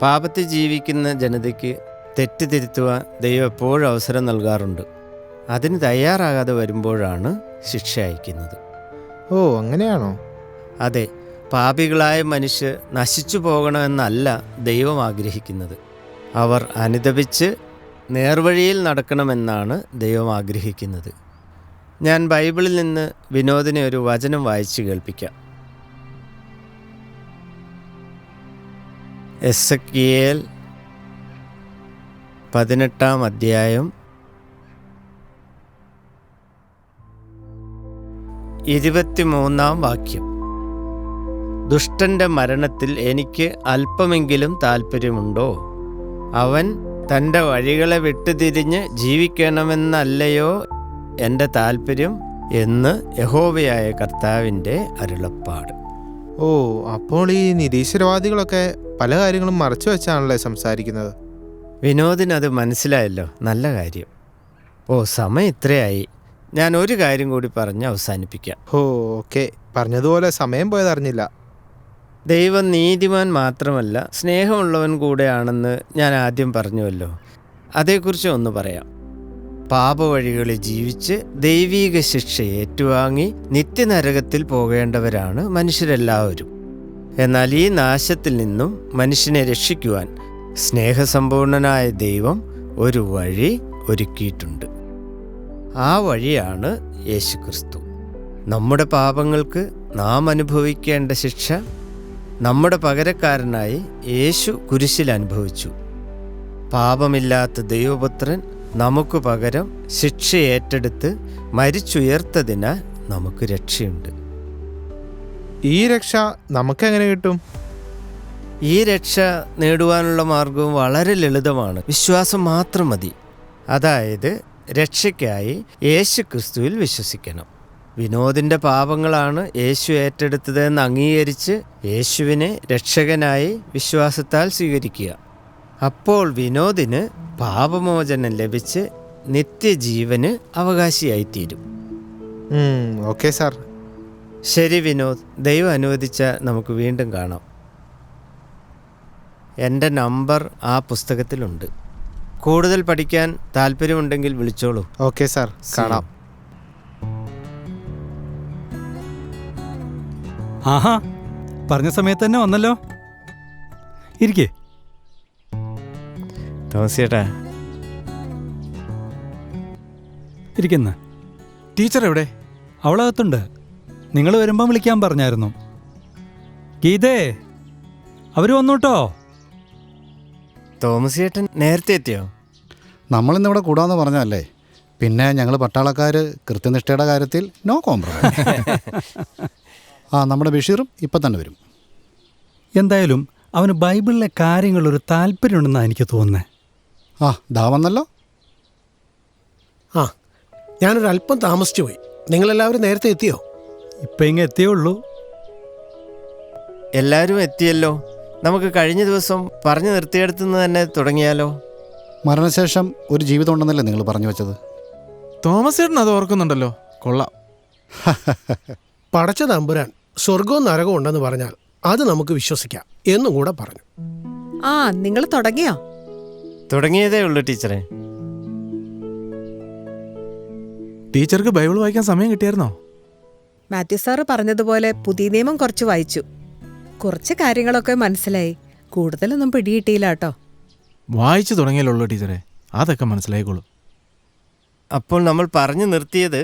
പാപത്തിൽ ജീവിക്കുന്ന ജനതയ്ക്ക് തെറ്റ് തിരുത്തുവാൻ ദൈവം എപ്പോഴും അവസരം നൽകാറുണ്ട്. അതിന് തയ്യാറാകാതെ വരുമ്പോഴാണ് ശിക്ഷ അയക്കുന്നത്. ഓ, അങ്ങനെയാണോ? അതെ. പാപികളായ മനുഷ്യർ നശിച്ചു പോകണമെന്നല്ല ദൈവം ആഗ്രഹിക്കുന്നത്. അവർ അനുതപിച്ച് നേർവഴിയിൽ നടക്കണമെന്നാണ് ദൈവം ആഗ്രഹിക്കുന്നത്. ഞാൻ ബൈബിളിൽ നിന്ന് വിനോദിനെ ഒരു വചനം വായിച്ചു കേൾപ്പിക്കാം. എസെക്കിയേൽ 18-ാം അധ്യായം 23-ാം വാക്യം. ദുഷ്ടന്റെ മരണത്തിൽ എനിക്ക് അല്പമെങ്കിലും താല്പര്യമുണ്ടോ? അവൻ തൻ്റെ വഴികളെ വിട്ടുതിരിഞ്ഞ് ജീവിക്കണമെന്നല്ലയോ എൻ്റെ താല്പര്യം എന്ന് യഹോവയായ കർത്താവിൻ്റെ അരുളപ്പാട്. ഓ, അപ്പോൾ ഈ നിരീശ്വരവാദികളൊക്കെ പല കാര്യങ്ങളും മറച്ചു വെച്ചാണല്ലേ സംസാരിക്കുന്നത്? വിനോദിനത് മനസ്സിലായല്ലോ. നല്ല കാര്യം. ഓ, സമയം ഇത്രയായി. ഞാൻ ഒരു കാര്യം കൂടി പറഞ്ഞ് അവസാനിപ്പിക്കാം. ഓ, ഓക്കെ. പറഞ്ഞതുപോലെ സമയം പോയതറിഞ്ഞില്ല. ദൈവം നീതിമാൻ മാത്രമല്ല സ്നേഹമുള്ളവൻ കൂടെയാണെന്ന് ഞാൻ ആദ്യം പറഞ്ഞുവല്ലോ. അതേക്കുറിച്ച് ഒന്ന് പറയാം. പാപവഴികളിൽ ജീവിച്ച് ദൈവീക ശിക്ഷ ഏറ്റുവാങ്ങി നിത്യനരകത്തിൽ പോകേണ്ടവരാണ് മനുഷ്യരെല്ലാവരും. എന്നാൽ ഈ നാശത്തിൽ നിന്നും മനുഷ്യനെ രക്ഷിക്കുവാൻ സ്നേഹസമ്പൂർണനായ ദൈവം ഒരു വഴി ഒരുക്കിയിട്ടുണ്ട്. ആ വഴിയാണ് യേശുക്രിസ്തു. നമ്മുടെ പാപങ്ങൾക്ക് നാം അനുഭവിക്കേണ്ട ശിക്ഷ നമ്മുടെ പകരക്കാരനായി യേശു കുരിശിൽ അനുഭവിച്ചു. പാപമില്ലാത്ത ദൈവപുത്രൻ നമുക്ക് പകരം ശിക്ഷ ഏറ്റെടുത്ത് മരിച്ചുയർത്തതിനാൽ നമുക്ക് രക്ഷയുണ്ട്. ഈ രക്ഷ നമുക്കെങ്ങനെ കിട്ടും? ഈ രക്ഷ നേടുവാനുള്ള മാർഗവും വളരെ ലളിതമാണ്. വിശ്വാസം മാത്രം മതി. അതായത് രക്ഷയ്ക്കായി യേശു ക്രിസ്തുവിൽ വിശ്വസിക്കണം. വിനോദിൻ്റെ പാപങ്ങളാണ് യേശു ഏറ്റെടുത്തതെന്ന് അംഗീകരിച്ച് യേശുവിനെ രക്ഷകനായി വിശ്വാസത്താൽ സ്വീകരിക്കുക. അപ്പോൾ വിനോദിന് പാപമോചനം ലഭിച്ച് നിത്യജീവന് അവകാശിയായിത്തീരും. Okay sir. ശരി വിനോദ്, ദൈവം അനുവദിച്ച നമുക്ക് വീണ്ടും കാണാം. എൻ്റെ നമ്പർ ആ പുസ്തകത്തിലുണ്ട്. കൂടുതൽ പഠിക്കാൻ താല്പര്യമുണ്ടെങ്കിൽ വിളിച്ചോളൂ. ഓക്കെ സാർ, കാണാം. ആഹാ, പറഞ്ഞ സമയത്ത് തന്നെ വന്നല്ലോ. ഇരിക്കേ. തോമസേട്ടാ, ഇരിക്കുന്ന. ടീച്ചർ എവിടെ? അവളകത്തുണ്ട്. നിങ്ങൾ വരുമ്പം വിളിക്കാൻ പറഞ്ഞായിരുന്നു. ഗീതേ, അവർ വന്നൂട്ടോ. തോമസ് ചേട്ടൻ നേരത്തെ എത്തിയോ? നമ്മളിന്നിവിടെ കൂടാന്ന് പറഞ്ഞല്ലേ. പിന്നെ ഞങ്ങൾ പട്ടാളക്കാർ കൃത്യനിഷ്ഠയുടെ കാര്യത്തിൽ നോ കോംപ്രമൈസ്. നമ്മുടെ ബഷീറും ഇപ്പം തന്നെ വരും. എന്തായാലും അവന് ബൈബിളിലെ കാര്യങ്ങളൊരു താല്പര്യമുണ്ടെന്നാണ് എനിക്ക് തോന്നുന്നത്. ദാ വന്നല്ലോ. ഞാനൊരല്പം താമസിച്ചു പോയി. നിങ്ങളെല്ലാവരും നേരത്തെ എത്തിയോ? ഇപ്പം ഇങ്ങ് എത്തിയേ ഉള്ളൂ. എല്ലാവരും എത്തിയല്ലോ. നമുക്ക് കഴിഞ്ഞ ദിവസം പറഞ്ഞു നിർത്തിയെടുത്തുനിന്ന് തന്നെ തുടങ്ങിയാലോ? മരണശേഷം ഒരു ജീവിതം ഉണ്ടെന്നല്ലേ നിങ്ങൾ പറഞ്ഞു വെച്ചത്? തോമസ് ചേട്ടൻ അത് ഓർക്കുന്നുണ്ടല്ലോ. കൊള്ളാം. പടച്ച തമ്പുരാൻ സ്വർഗവും നരകവും ഉണ്ടെന്ന് പറഞ്ഞാൽ അത് നമുക്ക് വിശ്വസിക്കാം എന്നും കൂടെ പറഞ്ഞു. നിങ്ങൾ തുടങ്ങിയോ? തുടങ്ങിയതേ ഉള്ളൂ ടീച്ചറെ. ടീച്ചർക്ക് ബൈബിൾ വായിക്കാൻ സമയം കിട്ടിയായിരുന്നോ? മാത്യു സാറ് പറഞ്ഞതുപോലെ പുതിയ നിയമം കുറച്ച് വായിച്ചു. കുറച്ച് കാര്യങ്ങളൊക്കെ മനസ്സിലായി. കൂടുതലൊന്നും പിടികിട്ടിയില്ല കേട്ടോ. വായിച്ചു തുടങ്ങിയല്ലോ ടീച്ചറെ, അതൊക്കെ മനസ്സിലായിക്കോളൂ. അപ്പോൾ നമ്മൾ പറഞ്ഞു നിർത്തിയത്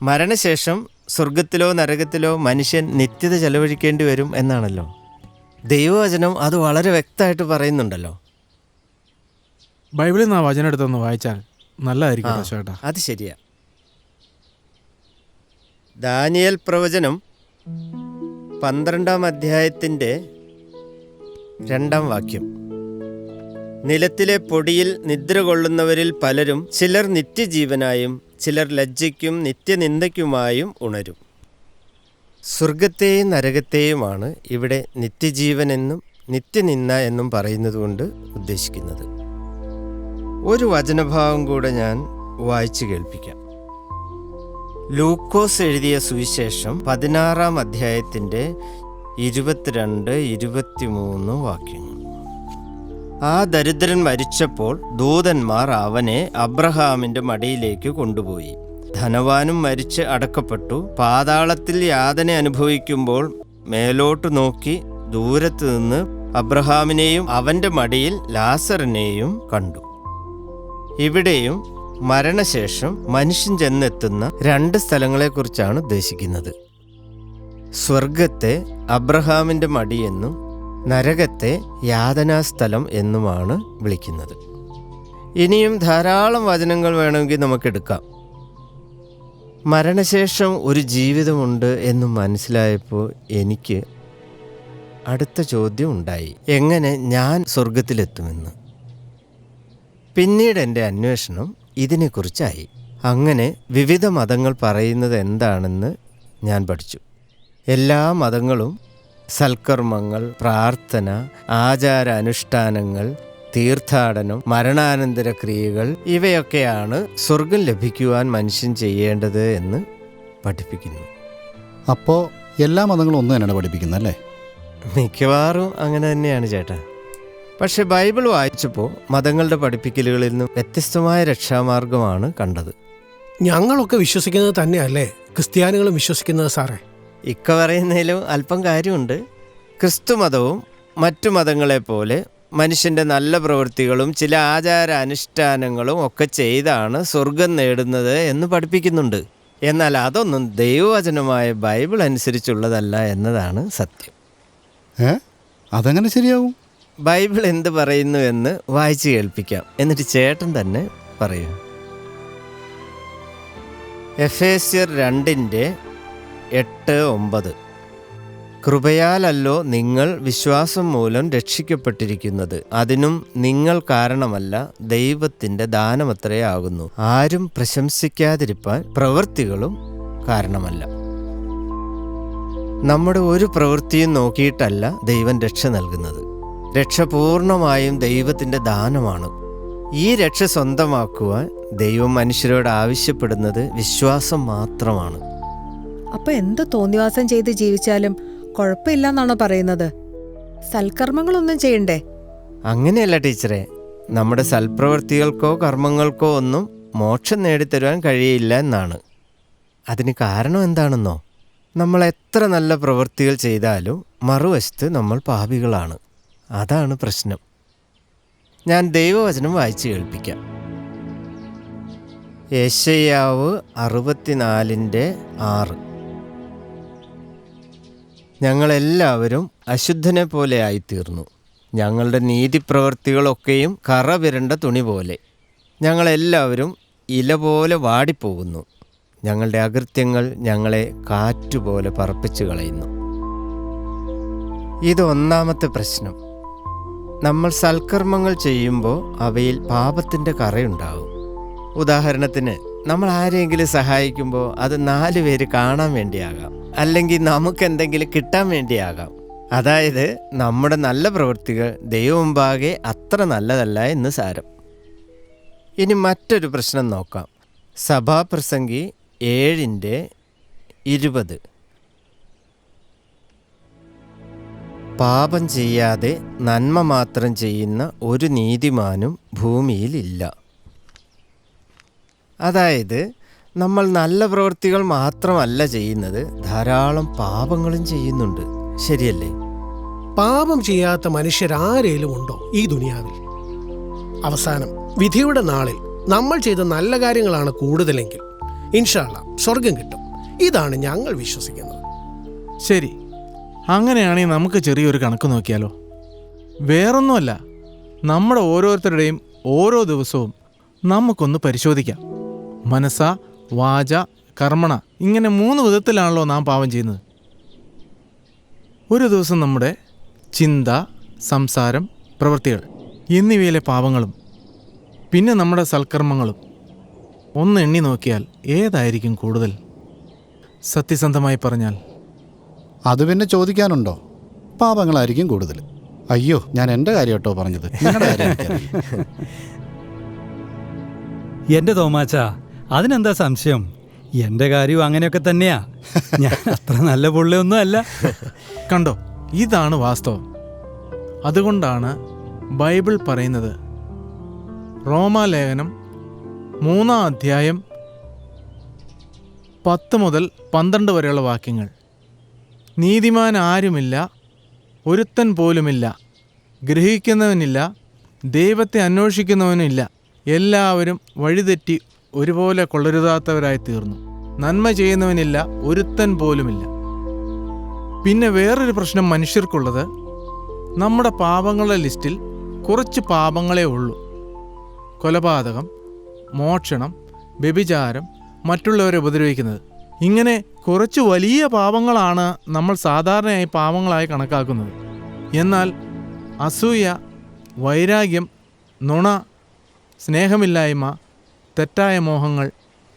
മരണശേഷം സ്വർഗത്തിലോ നരകത്തിലോ മനുഷ്യൻ നിത്യത ചെലവഴിക്കേണ്ടി വരും എന്നാണല്ലോ. ദൈവവചനം അത് വളരെ വ്യക്തമായിട്ട് പറയുന്നുണ്ടല്ലോ. ബൈബിളിൽ നിന്ന് ആ വചനം എടുത്തൊന്ന് വായിച്ചാൽ നല്ലതായിരിക്കും കേട്ടോ ചേട്ടാ. അത് ശരിയാ. ദാനിയേൽ പ്രവചനം 12-ാം അധ്യായത്തിൻ്റെ 2-ാം വാക്യം. നിലത്തിലെ പൊടിയിൽ നിദ്ര കൊള്ളുന്നവരിൽ പലരും ചിലർ നിത്യജീവനായും ചിലർ ലജ്ജയ്ക്കും നിത്യനിന്ദയ്ക്കുമായും ഉണരും. സ്വർഗത്തെയും നരകത്തെയുമാണ് ഇവിടെ നിത്യജീവനെന്നും നിത്യനിന്ദ എന്നും പറയുന്നത് കൊണ്ട് ഉദ്ദേശിക്കുന്നത്. ഒരു വചനഭാഗം കൂടെ ഞാൻ വായിച്ചു കേൾപ്പിക്കാം. ലൂക്കോസ് എഴുതിയ സുവിശേഷം 16-ാം അധ്യായത്തിൻ്റെ 22-23 വാക്യങ്ങൾ. ആ ദരിദ്രൻ മരിച്ചപ്പോൾ ദൂതന്മാർ അവനെ അബ്രഹാമിൻ്റെ മടിയിലേക്ക് കൊണ്ടുപോയി. ധനവാനും മരിച്ച് അടക്കപ്പെട്ടു. പാതാളത്തിൽ യാതന അനുഭവിക്കുമ്പോൾ മേലോട്ട് നോക്കി ദൂരത്ത് നിന്ന് അബ്രഹാമിനെയും അവൻ്റെ മടിയിൽ ലാസറിനെയും കണ്ടു. ഇവിടെയും മരണശേഷം മനുഷ്യൻ ചെന്നെത്തുന്ന 2 സ്ഥലങ്ങളെക്കുറിച്ചാണ് ഉദ്ദേശിക്കുന്നത്. സ്വർഗത്തെ അബ്രഹാമിൻ്റെ മടിയെന്നും നരകത്തെ യാതനാസ്ഥലം എന്നുമാണ് വിളിക്കുന്നത്. ഇനിയും ധാരാളം വചനങ്ങൾ വേണമെങ്കിൽ നമുക്കെടുക്കാം. മരണശേഷം ഒരു ജീവിതമുണ്ട് എന്ന് മനസ്സിലായപ്പോൾ എനിക്ക് അടുത്ത ചോദ്യം ഉണ്ടായി, എങ്ങനെ ഞാൻ സ്വർഗത്തിലെത്തുമെന്ന്. പിന്നീട് എൻ്റെ അന്വേഷണം ഇതിനെക്കുറിച്ചായി. അങ്ങനെ വിവിധ മതങ്ങൾ പറയുന്നത് എന്താണെന്ന് ഞാൻ പഠിച്ചു. എല്ലാ മതങ്ങളും സൽക്കർമ്മങ്ങൾ, പ്രാർത്ഥന, ആചാര അനുഷ്ഠാനങ്ങൾ, തീർത്ഥാടനം, മരണാനന്തര ക്രിയകൾ ഇവയൊക്കെയാണ് സ്വർഗം ലഭിക്കുവാൻ മനുഷ്യൻ ചെയ്യേണ്ടത് എന്ന് പഠിപ്പിക്കുന്നു. അപ്പോൾ എല്ലാ മതങ്ങളും ഒന്ന് തന്നെയാണ് പഠിപ്പിക്കുന്നത് അല്ലേ? മിക്കവാറും അങ്ങനെ തന്നെയാണ് ചേട്ടാ. പക്ഷെ ബൈബിൾ വായിച്ചപ്പോൾ മതങ്ങളുടെ പഠിപ്പിക്കലുകളിൽ നിന്നും വ്യത്യസ്തമായ രക്ഷാമാർഗമാണ് കണ്ടത്. ഞങ്ങളൊക്കെ വിശ്വസിക്കുന്നത് തന്നെയല്ലേ ക്രിസ്ത്യാനികളും വിശ്വസിക്കുന്നത് സാറേ? ഇക്ക പറയുന്നതിലും അല്പം കാര്യമുണ്ട്. ക്രിസ്തു മതവും മറ്റു മതങ്ങളെപ്പോലെ മനുഷ്യൻ്റെ നല്ല പ്രവൃത്തികളും ചില ആചാര അനുഷ്ഠാനങ്ങളും ഒക്കെ ചെയ്താണ് സ്വർഗം നേടുന്നത് എന്ന് പഠിപ്പിക്കുന്നുണ്ട്. എന്നാൽ അതൊന്നും ദൈവവചനമായ ബൈബിൾ അനുസരിച്ചുള്ളതല്ല എന്നതാണ് സത്യം. അതെങ്ങനെ ശരിയാവും? ബൈബിൾ എന്ത് പറയുന്നു എന്ന് വായിച്ചു കേൾപ്പിക്കാം, എന്നിട്ട് ചേട്ടൻ തന്നെ പറയൂ. എഫേസ്യർ 2:8-9. കൃപയാലല്ലോ നിങ്ങൾ വിശ്വാസം മൂലം രക്ഷിക്കപ്പെട്ടിരിക്കുന്നത്, അതിനും നിങ്ങൾ കാരണമല്ല, ദൈവത്തിൻ്റെ ദാനമത്രേ ആകുന്നു. ആരും പ്രശംസിക്കാതിരിപ്പാൻ പ്രവൃത്തികളും കാരണമല്ല. നമ്മുടെ ഒരു പ്രവൃത്തിയും നോക്കിയിട്ടല്ല ദൈവം രക്ഷ നൽകുന്നത്. രക്ഷ പൂർണ്ണമായും ദൈവത്തിൻ്റെ ദാനമാണ്. ഈ രക്ഷ സ്വന്തമാക്കുവാൻ ദൈവം മനുഷ്യരോട് ആവശ്യപ്പെടുന്നത് വിശ്വാസം മാത്രമാണ്. അപ്പൊ എന്ത് തോന്നിവാസം ചെയ്ത് ജീവിച്ചാലും കുഴപ്പമില്ലെന്നാണോ പറയുന്നത്? സൽക്കർമ്മങ്ങളൊന്നും ചെയ്യണ്ടേ? അങ്ങനെയല്ല ടീച്ചറെ. നമ്മുടെ സൽപ്രവൃത്തികൾക്കോ കർമ്മങ്ങൾക്കോ ഒന്നും മോക്ഷം നേടിത്തരുവാൻ കഴിയില്ല എന്നാണ്. അതിന് കാരണം എന്താണെന്നോ? നമ്മൾ എത്ര നല്ല പ്രവൃത്തികൾ ചെയ്താലും മറുവശത്ത് നമ്മൾ പാപികളാണ്. അതാണ് പ്രശ്നം. ഞാൻ ദൈവവചനം വായിച്ചു കേൾപ്പിക്കാം. യെശയ്യാവ് 64:6. ഞങ്ങളെല്ലാവരും അശുദ്ധനെ പോലെ ആയിത്തീർന്നു. ഞങ്ങളുടെ നീതിപ്രവൃത്തികളൊക്കെയും കറ വിരണ്ട തുണി പോലെ. ഞങ്ങളെല്ലാവരും ഇല പോലെ വാടിപ്പോകുന്നു. ഞങ്ങളുടെ അകൃത്യങ്ങൾ ഞങ്ങളെ കാറ്റുപോലെ പറപ്പിച്ചു കളയുന്നു. ഇത് ഒന്നാമത്തെ പ്രശ്നം. നമ്മൾ സൽക്കർമ്മങ്ങൾ ചെയ്യുമ്പോൾ അവയിൽ പാപത്തിൻ്റെ കറയുണ്ടാവും. ഉദാഹരണത്തിന്, നമ്മൾ ആരെങ്കിലും സഹായിക്കുമ്പോൾ അത് 4 പേര് കാണാൻ വേണ്ടിയാകാം, അല്ലെങ്കിൽ നമുക്കെന്തെങ്കിലും കിട്ടാൻ വേണ്ടിയാകാം. അതായത് നമ്മുടെ നല്ല പ്രവൃത്തികൾ ദൈവമുമ്പാകെ അത്ര നല്ലതല്ല എന്ന് സാരം. ഇനി മറ്റൊരു പ്രശ്നം നോക്കാം. സഭാപ്രസംഗി 7:20. പാപം ചെയ്യാതെ നന്മ മാത്രം ചെയ്യുന്ന ഒരു നീതിമാനും ഭൂമിയിലില്ല. അതായത് നമ്മൾ നല്ല പ്രവൃത്തികൾ മാത്രമല്ല ചെയ്യുന്നത്, ധാരാളം പാപങ്ങളും ചെയ്യുന്നുണ്ട്. ശരിയല്ലേ? പാപം ചെയ്യാത്ത മനുഷ്യരാരേലും ഉണ്ടോ ഈ ദുനിയാവിൽ? അവസാനം വിധിയുടെ നാളിൽ നമ്മൾ ചെയ്ത നല്ല കാര്യങ്ങളാണ് കൂടുതലെങ്കിൽ ഇൻഷാ അല്ലാഹ് സ്വർഗം കിട്ടും. ഇതാണ് ഞങ്ങൾ വിശ്വസിക്കുന്നത്. ശരി, അങ്ങനെയാണെങ്കിൽ നമുക്ക് ചെറിയൊരു കണക്ക് നോക്കിയാലോ? വേറൊന്നുമല്ല, നമ്മുടെ ഓരോരുത്തരുടെയും ഓരോ ദിവസവും നമുക്കൊന്ന് പരിശോധിക്കാം. മനസ്സ, വാച, കർമ്മണ, ഇങ്ങനെ 3 വിധത്തിലാണല്ലോ നാം പാപം ചെയ്യുന്നത്. ഒരു ദിവസം നമ്മുടെ ചിന്ത, സംസാരം, പ്രവൃത്തികൾ എന്നിവയിലെ പാപങ്ങളും പിന്നെ നമ്മുടെ സൽക്കർമ്മങ്ങളും ഒന്ന് എണ്ണി നോക്കിയാൽ ഏതായിരിക്കും കൂടുതൽ? സത്യസന്ധമായി പറഞ്ഞാൽ അത് പിന്നെ ചോദിക്കാനുണ്ടോ? പാപങ്ങളായിരിക്കും കൂടുതൽ. അയ്യോ, ഞാൻ എൻ്റെ കാര്യം കേട്ടോ പറഞ്ഞത്, നിങ്ങളുടെ കാര്യം എനിക്കറിയില്ല. എന്റെ തോമാച്ച, അതിനെന്താ സംശയം? എന്റെ കാര്യവും അങ്ങനെയൊക്കെ തന്നെയാ. ഞാൻ അത്ര നല്ല പുള്ളിയൊന്നും അല്ല. കണ്ടോ, ഇതാണ് വാസ്തവം. അതുകൊണ്ടാണ് ബൈബിൾ പറയുന്നത്, റോമാലേഖനം 3-ാം അധ്യായം 10 മുതൽ 12 വരെയുള്ള വാക്യങ്ങൾ, നീതിമാൻ ആരുമില്ല, ഒരുത്തൻ പോലുമില്ല, ഗ്രഹിക്കുന്നവനില്ല, ദൈവത്തെ അന്വേഷിക്കുന്നവനില്ല, എല്ലാവരും വഴിതെറ്റി ഒരുപോലെ കൊള്ളരുതാത്തവരായി തീർന്നു, നന്മ ചെയ്യുന്നവനില്ല, ഒരുത്തൻ പോലുമില്ല. പിന്നെ വേറൊരു പ്രശ്നം മനുഷ്യർക്കുള്ളത്, നമ്മുടെ പാപങ്ങളുടെ ലിസ്റ്റിൽ കുറച്ച് പാപങ്ങളേ ഉള്ളൂ. കൊലപാതകം, മോഷണം, വ്യഭിചാരം, മറ്റുള്ളവരെ ഉപദ്രവിക്കുന്നത്, ഇങ്ങനെ കുറച്ച് വലിയ പാപങ്ങളാണ് നമ്മൾ സാധാരണയായി പാപങ്ങളായി കണക്കാക്കുന്നത്. എന്നാൽ അസൂയ, വൈരാഗ്യം, നുണ, സ്നേഹമില്ലായ്മ, തെറ്റായ മോഹങ്ങൾ,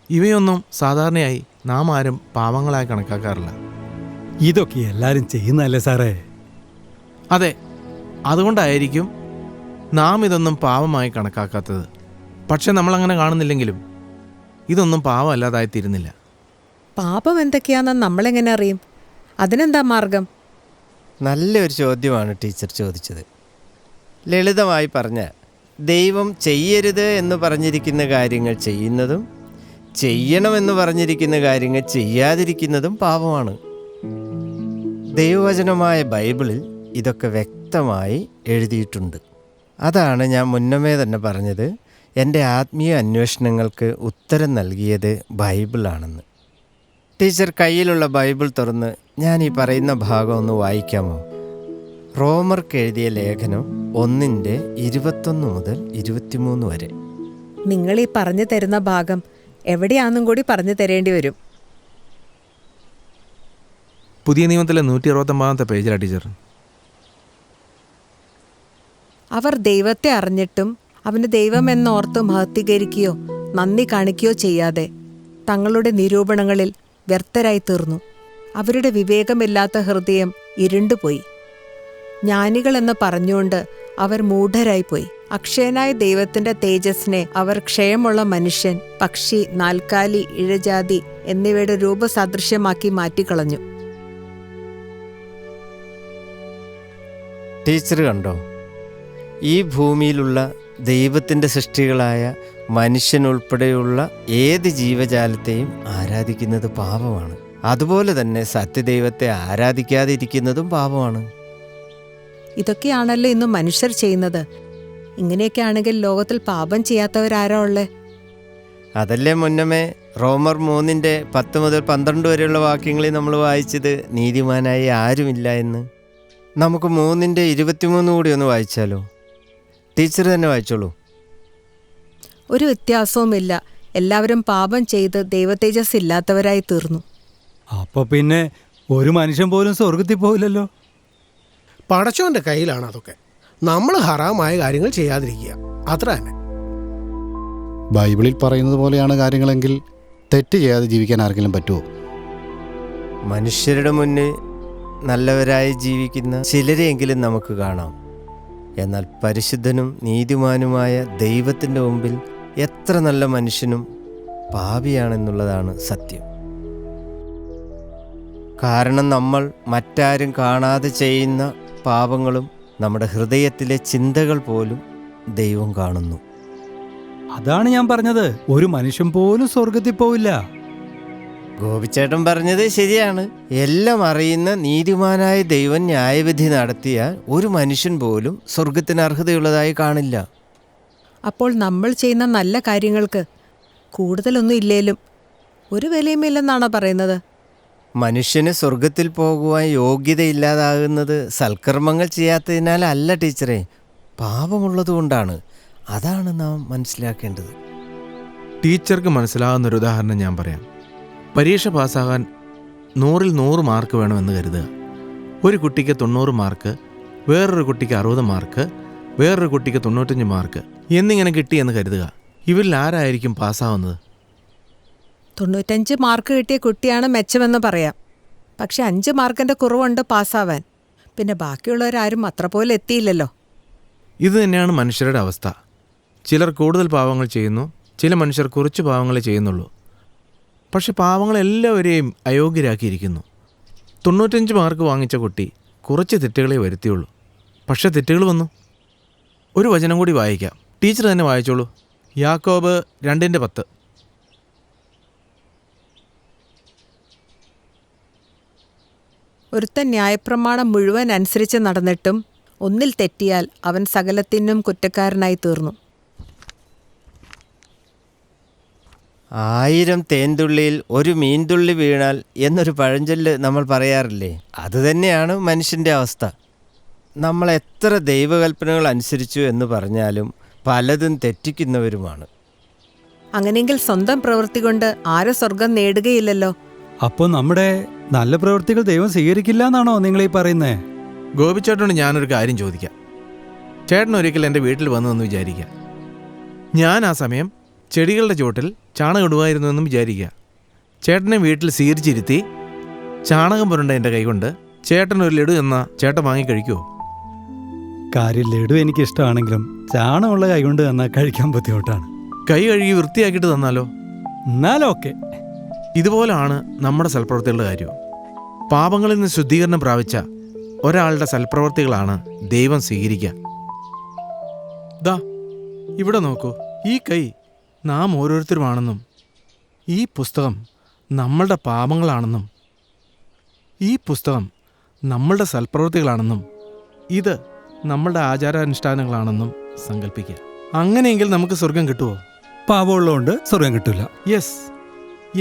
ഇവയൊന്നും സാധാരണയായി നാം ആരും പാപങ്ങളായി കണക്കാക്കാറില്ല. ഇതൊക്കെ എല്ലാരും ചെയ്യുന്നതല്ലേ സാറേ? അതെ, അതുകൊണ്ടായിരിക്കും നാം ഇതൊന്നും പാപമായി കണക്കാക്കാത്തത്. പക്ഷെ നമ്മളങ്ങനെ കാണുന്നില്ലെങ്കിലും ഇതൊന്നും പാപമല്ലാതായി തീരുന്നില്ല. പാപം എന്തൊക്കെയാണെന്ന് നമ്മളെങ്ങനെ അറിയും? അതിനെന്താ മാർഗം? നല്ലൊരു ചോദ്യമാണ് ടീച്ചർ ചോദിച്ചത്. ലളിതമായി പറഞ്ഞാൽ, ദൈവം ചെയ്യരുത് എന്ന് പറഞ്ഞിരിക്കുന്ന കാര്യങ്ങൾ ചെയ്യുന്നതും ചെയ്യണമെന്ന് പറഞ്ഞിരിക്കുന്ന കാര്യങ്ങൾ ചെയ്യാതിരിക്കുന്നതും പാപമാണ്. ദൈവവചനമായ ബൈബിളിൽ ഇതൊക്കെ വ്യക്തമായി എഴുതിയിട്ടുണ്ട്. അതാണ് ഞാൻ മുന്നമേ തന്നെ പറഞ്ഞത്, എൻ്റെ ആത്മീയ അന്വേഷണങ്ങൾക്ക് ഉത്തരം നൽകിയത് ബൈബിളാണെന്ന്. ടീച്ചർ കയ്യിലുള്ള ബൈബിൾ തുറന്ന് ഞാൻ ഈ പറയുന്ന ഭാഗം ഒന്ന് വായിക്കാമോ? റോമർക്ക് എഴുതിയ ലേഖനം 1:21 മുതൽ 23 വരെ. നിങ്ങൾ ഈ പറഞ്ഞു തരുന്ന ഭാഗം എവിടെയാണെന്നും കൂടി പറഞ്ഞു തരേണ്ടി വരും. പുതിയ നിയമത്തിലെ 169-ാമത്തെ പേജിലാണ് ടീച്ചർ. അവർ ദൈവത്തെ അറിഞ്ഞിട്ടും അവന് ദൈവമെന്നോർത്ത് മഹത്വീകരിക്കുകയോ നന്ദി കാണിക്കുകയോ ചെയ്യാതെ തങ്ങളുടെ നിരൂപണങ്ങളിൽ വ്യർത്ഥരായി തീർന്നു. അവരുടെ വിവേകമില്ലാത്ത ഹൃദയം ഇരുണ്ടുപോയി. ജ്ഞാനികളെന്ന് പറഞ്ഞുകൊണ്ട് അവർ മൂഢരായിപ്പോയി. അക്ഷയനായ ദൈവത്തിന്റെ തേജസ്സിനെ അവർ ക്ഷയമുള്ള മനുഷ്യൻ, പക്ഷി, നാൽക്കാലി, ഇഴജാതി എന്നിവയുടെ രൂപസാദൃശ്യമാക്കി മാറ്റിക്കളഞ്ഞു. ടീച്ചർ കണ്ടോ, ഈ ഭൂമിയിലുള്ള ദൈവത്തിൻ്റെ സൃഷ്ടികളായ മനുഷ്യനുൾപ്പെടെയുള്ള ഏത് ജീവജാലത്തെയും ആരാധിക്കുന്നത് പാപമാണ്. അതുപോലെ തന്നെ സത്യദൈവത്തെ ആരാധിക്കാതിരിക്കുന്നതും പാപമാണ്. ഇതൊക്കെയാണല്ലോ ഇന്ന് മനുഷ്യർ ചെയ്യുന്നത്. ഇങ്ങനെയൊക്കെ ആണെങ്കിൽ ലോകത്തിൽ പാപം ചെയ്യാത്തവരാരാ ഉള്ളേ? അതല്ലേ മുന്നമേ റോമർ 3:10 മുതൽ 12 വരെയുള്ള വാക്യങ്ങളിൽ നമ്മൾ വായിച്ചത്, നീതിമാനായി ആരുമില്ല എന്ന്. നമുക്ക് 3:23 കൂടി ഒന്ന് വായിച്ചാലോ? ടീച്ചർ തന്നെ വായിച്ചോളൂ. ഒരു വ്യത്യാസവുമില്ല, എല്ലാവരും പാപം ചെയ്ത് ദൈവതേജസ് ഇല്ലാത്തവരായി തീർന്നു. അപ്പൊ പിന്നെ ഒരു മനുഷ്യൻ പോലും സ്വർഗത്തിൽ പോയില്ലല്ലോ. പടച്ചോൻ്റെ കയ്യിലാണ് അതൊക്കെ. നമ്മൾ ഹറാമായ കാര്യങ്ങൾ ചെയ്യാതിരിക്കുക, അത്ര തന്നെ. ബൈബിളിൽ പറയുന്നത് പോലെയാണ് കാര്യങ്ങളെങ്കിൽ തെറ്റ് ചെയ്യാതെ ജീവിക്കാൻ ആർക്കെങ്കിലും പറ്റുമോ? മനുഷ്യരുടെ മുന്നിൽ നല്ലവരായി ജീവിക്കുന്ന ചിലരെയെങ്കിലും നമുക്ക് കാണാം. എന്നാൽ പരിശുദ്ധനും നീതിമാനുമായ ദൈവത്തിൻ്റെ മുമ്പിൽ എത്ര നല്ല മനുഷ്യനും പാപിയാണെന്നുള്ളതാണ് സത്യം. കാരണം നമ്മൾ മറ്റാരും കാണാതെ ചെയ്യുന്ന പാപങ്ങളും നമ്മുടെ ഹൃദയത്തിലെ ചിന്തകൾ പോലും ദൈവം കാണുന്നു. അതാണ് ഞാൻ പറഞ്ഞത്, ഒരു മനുഷ്യൻ പോലും സ്വർഗത്തിൽ പോവില്ല. ഗോപിച്ചേട്ടൻ പറഞ്ഞത് ശരിയാണ്. എല്ലാം അറിയുന്ന നീതിമാനായ ദൈവം ന്യായവിധി നടത്തിയാൽ ഒരു മനുഷ്യൻ പോലും സ്വർഗത്തിന് അർഹതയുള്ളതായി കാണില്ല. അപ്പോൾ നമ്മൾ ചെയ്യുന്ന നല്ല കാര്യങ്ങൾക്ക് കൂടുതലൊന്നും ഇല്ലേലും ഒരു വിലയുമില്ലെന്നാണോ പറയുന്നത്? മനുഷ്യന് സ്വർഗത്തിൽ പോകുവാൻ യോഗ്യതയില്ലാതാകുന്നത് സൽക്കർമ്മങ്ങൾ ചെയ്യാത്തതിനാലല്ല ടീച്ചറെ, പാപമുള്ളതുകൊണ്ടാണ്. അതാണ് നാം മനസ്സിലാക്കേണ്ടത്. ടീച്ചർക്ക് മനസ്സിലാകുന്നൊരു ഉദാഹരണം ഞാൻ പറയാം. പരീക്ഷ പാസ്സാകാൻ 100-ൽ 100 മാർക്ക് വേണമെന്ന് കരുതുക. ഒരു കുട്ടിക്ക് 90 മാർക്ക്, വേറൊരു കുട്ടിക്ക് 60 മാർക്ക്, വേറൊരു കുട്ടിക്ക് 95 മാർക്ക് എന്നിങ്ങനെ കിട്ടിയെന്ന് കരുതുക. ഇവരിൽ ആരായിരിക്കും പാസ്സാവുന്നത്? 95 മാർക്ക് കിട്ടിയ കുട്ടിയാണ് മെച്ചമെന്ന് പറയാം. പക്ഷെ 5 മാർക്കിന്റെ കുറവുണ്ട് പാസ്സാവാൻ. പിന്നെ ബാക്കിയുള്ളവരാരും അത്ര പോലെ എത്തിയില്ലല്ലോ. ഇത് തന്നെയാണ് മനുഷ്യരുടെ അവസ്ഥ. ചിലർ കൂടുതൽ പാവങ്ങൾ ചെയ്യുന്നു, ചില മനുഷ്യർ കുറച്ച് പാവങ്ങളെ ചെയ്യുന്നുള്ളൂ. പക്ഷെ പാവങ്ങളെല്ലാവരെയും അയോഗ്യരാക്കിയിരിക്കുന്നു. 95 മാർക്ക് വാങ്ങിച്ച കുട്ടി കുറച്ച് തെറ്റുകളെ വരുത്തിയുള്ളൂ. പക്ഷെ തെറ്റുകൾ വന്നു. ഒരു വചനം കൂടി വായിക്കാം. ടീച്ചർ തന്നെ വായിച്ചോളൂ. യാക്കോബ് 2:10. ഒരുത്തൻ ന്യായപ്രമാണം മുഴുവൻ അനുസരിച്ച് നടന്നിട്ടും ഒന്നിൽ തെറ്റിയാൽ അവൻ സകലത്തിനും കുറ്റക്കാരനായി തീർന്നു. 1000 തേൻതുള്ളിയിൽ ഒരു മീൻതുള്ളി വീണാൽ എന്നൊരു പഴഞ്ചൊല്ല് നമ്മൾ പറയാറില്ലേ? അതുതന്നെയാണ് മനുഷ്യൻ്റെ അവസ്ഥ. നമ്മൾ എത്ര ദൈവകൽപ്പനകൾ അനുസരിച്ചു എന്ന് പറഞ്ഞാലും പലതും തെറ്റിക്കുന്നവരുമാണ്. അങ്ങനെയെങ്കിൽ സ്വന്തം പ്രവൃത്തി കൊണ്ട് ആരും സ്വർഗം നേടുകയില്ലല്ലോ. അപ്പോൾ നമ്മുടെ നല്ല പ്രവൃത്തികൾ ദൈവം സ്വീകരിക്കില്ല എന്നാണോ നിങ്ങൾ ഈ പറയുന്നേ? ഗോപിച്ചേട്ടനോട് ഞാനൊരു കാര്യം ചോദിക്കാം. ചേട്ടൻ ഒരിക്കൽ എൻ്റെ വീട്ടിൽ വന്നതെന്ന് വിചാരിക്കുക. ഞാൻ ആ സമയം ചെടികളുടെ ചോട്ടിൽ ചാണകം ഇടുമായിരുന്നു എന്നും വിചാരിക്കുക. ചേട്ടനെ വീട്ടിൽ സ്വീകരിച്ചിരുത്തി ചാണകം പുരണ്ട എൻ്റെ കൈകൊണ്ട് ചേട്ടൻ ഒരു ലഡു എന്ന ചേട്ടൻ വാങ്ങിക്കഴിക്കുമോ? കാര്യം ലഡു എനിക്കിഷ്ടമാണെങ്കിലും ചാണകമുള്ള കൈകൊണ്ട് തന്നാൽ കഴിക്കാൻ ബുദ്ധിമുട്ടാണ്. കൈ കഴുകി വൃത്തിയാക്കിയിട്ട് തന്നാലോ? എന്നാലും ഓക്കെ. ഇതുപോലാണ് നമ്മുടെ സൽപ്രവൃത്തികളുടെ കാര്യവും. പാപങ്ങളിൽ നിന്ന് ശുദ്ധീകരണം പ്രാപിച്ച ഒരാളുടെ സൽപ്രവൃത്തികളാണ് ദൈവം സ്വീകരിക്കുക. ദാ ഇവിടെ നോക്കൂ. ഈ കൈ നാം ഓരോരുത്തരുമാണെന്നും ഈ പുസ്തകം നമ്മളുടെ പാപങ്ങളാണെന്നും ഈ പുസ്തകം നമ്മളുടെ സൽപ്രവൃത്തികളാണെന്നും ഇത് നമ്മളുടെ ആചാരാനുഷ്ഠാനങ്ങളാണെന്നും സങ്കല്പിക്കുക. അങ്ങനെയെങ്കിൽ നമുക്ക് സ്വർഗം കിട്ടുമോ? പാപമുള്ളതുകൊണ്ട് സ്വർഗം കിട്ടില്ല. യെസ്.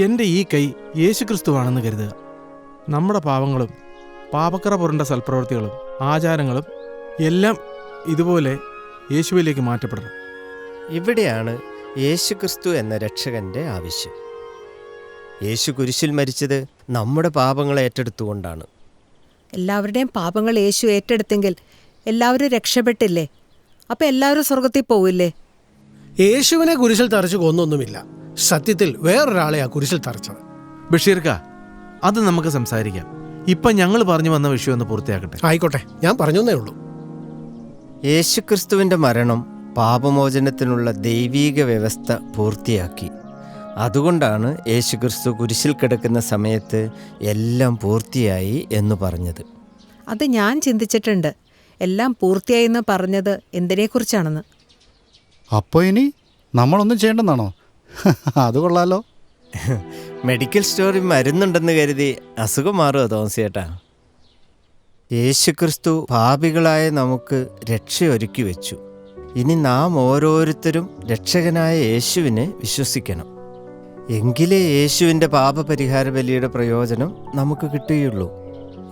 എൻ്റെ ഈ കൈ യേശുക്രിസ്തുവാണെന്ന് കരുതുക. നമ്മുടെ പാവങ്ങളും പാപക്കറ പുരണ്ട സൽപ്രവൃത്തികളും ആചാരങ്ങളും എല്ലാം ഇതുപോലെ യേശുവിലേക്ക് മാറ്റപ്പെടണം. ഇവിടെയാണ് യേശുക്രിസ്തു എന്ന രക്ഷകൻ്റെ ആവശ്യം. യേശു കുരിശിൽ മരിച്ചത് നമ്മുടെ പാപങ്ങളെ ഏറ്റെടുത്തുകൊണ്ടാണ്. എല്ലാവരുടെയും പാപങ്ങൾ യേശു ഏറ്റെടുത്തെങ്കിൽ എല്ലാവരും രക്ഷപ്പെട്ടില്ലേ? അപ്പം എല്ലാവരും സ്വർഗത്തിൽ പോവില്ലേ? യേശുവിനെ കുരിശിൽ തറച്ച് കൊന്നൊന്നുമില്ല. സത്യത്തിൽ വേറൊരാളെ ആ കുരിശിൽ തറച്ചത്. ബഷീർക്ക, അത് നമുക്ക് സംസാരിക്കാം. ഇപ്പം ഞങ്ങൾ പറഞ്ഞു വന്ന വിഷയം ഒന്ന് പൂർത്തിയാക്കട്ടെ. ആയിക്കോട്ടെ, ഞാൻ പറഞ്ഞേ ഉള്ളൂ. യേശുക്രിസ്തുവിൻ്റെ മരണം പാപമോചനത്തിനുള്ള ദൈവീക വ്യവസ്ഥ പൂർത്തിയാക്കി. അതുകൊണ്ടാണ് യേശുക്രിസ്തു കുരിശിൽ കിടക്കുന്ന സമയത്ത് എല്ലാം പൂർത്തിയായി എന്ന് പറഞ്ഞത്. അത് ഞാൻ ചിന്തിച്ചിട്ടുണ്ട്. എല്ലാം പൂർത്തിയായി എന്ന് പറഞ്ഞത് എന്തിനെക്കുറിച്ചാണെന്ന്. അപ്പോൾ ഇനി നമ്മളൊന്നും ചെയ്യേണ്ടെന്നാണോ? അത് കൊള്ളാലോ. മെഡിക്കൽ സ്റ്റോറിൽ മരുന്നുണ്ടെന്ന് കരുതി അസുഖം മാറുമോ തോമസേട്ടാ? യേശുക്രിസ്തു പാപികളായ നമുക്ക് രക്ഷയൊരുക്കി വെച്ചു. ഇനി നാം ഓരോരുത്തരും രക്ഷകനായ യേശുവിനെ വിശ്വസിക്കണം. എങ്കിലേ യേശുവിൻ്റെ പാപപരിഹാര ബലിയുടെ പ്രയോജനം നമുക്ക് കിട്ടുകയുള്ളൂ.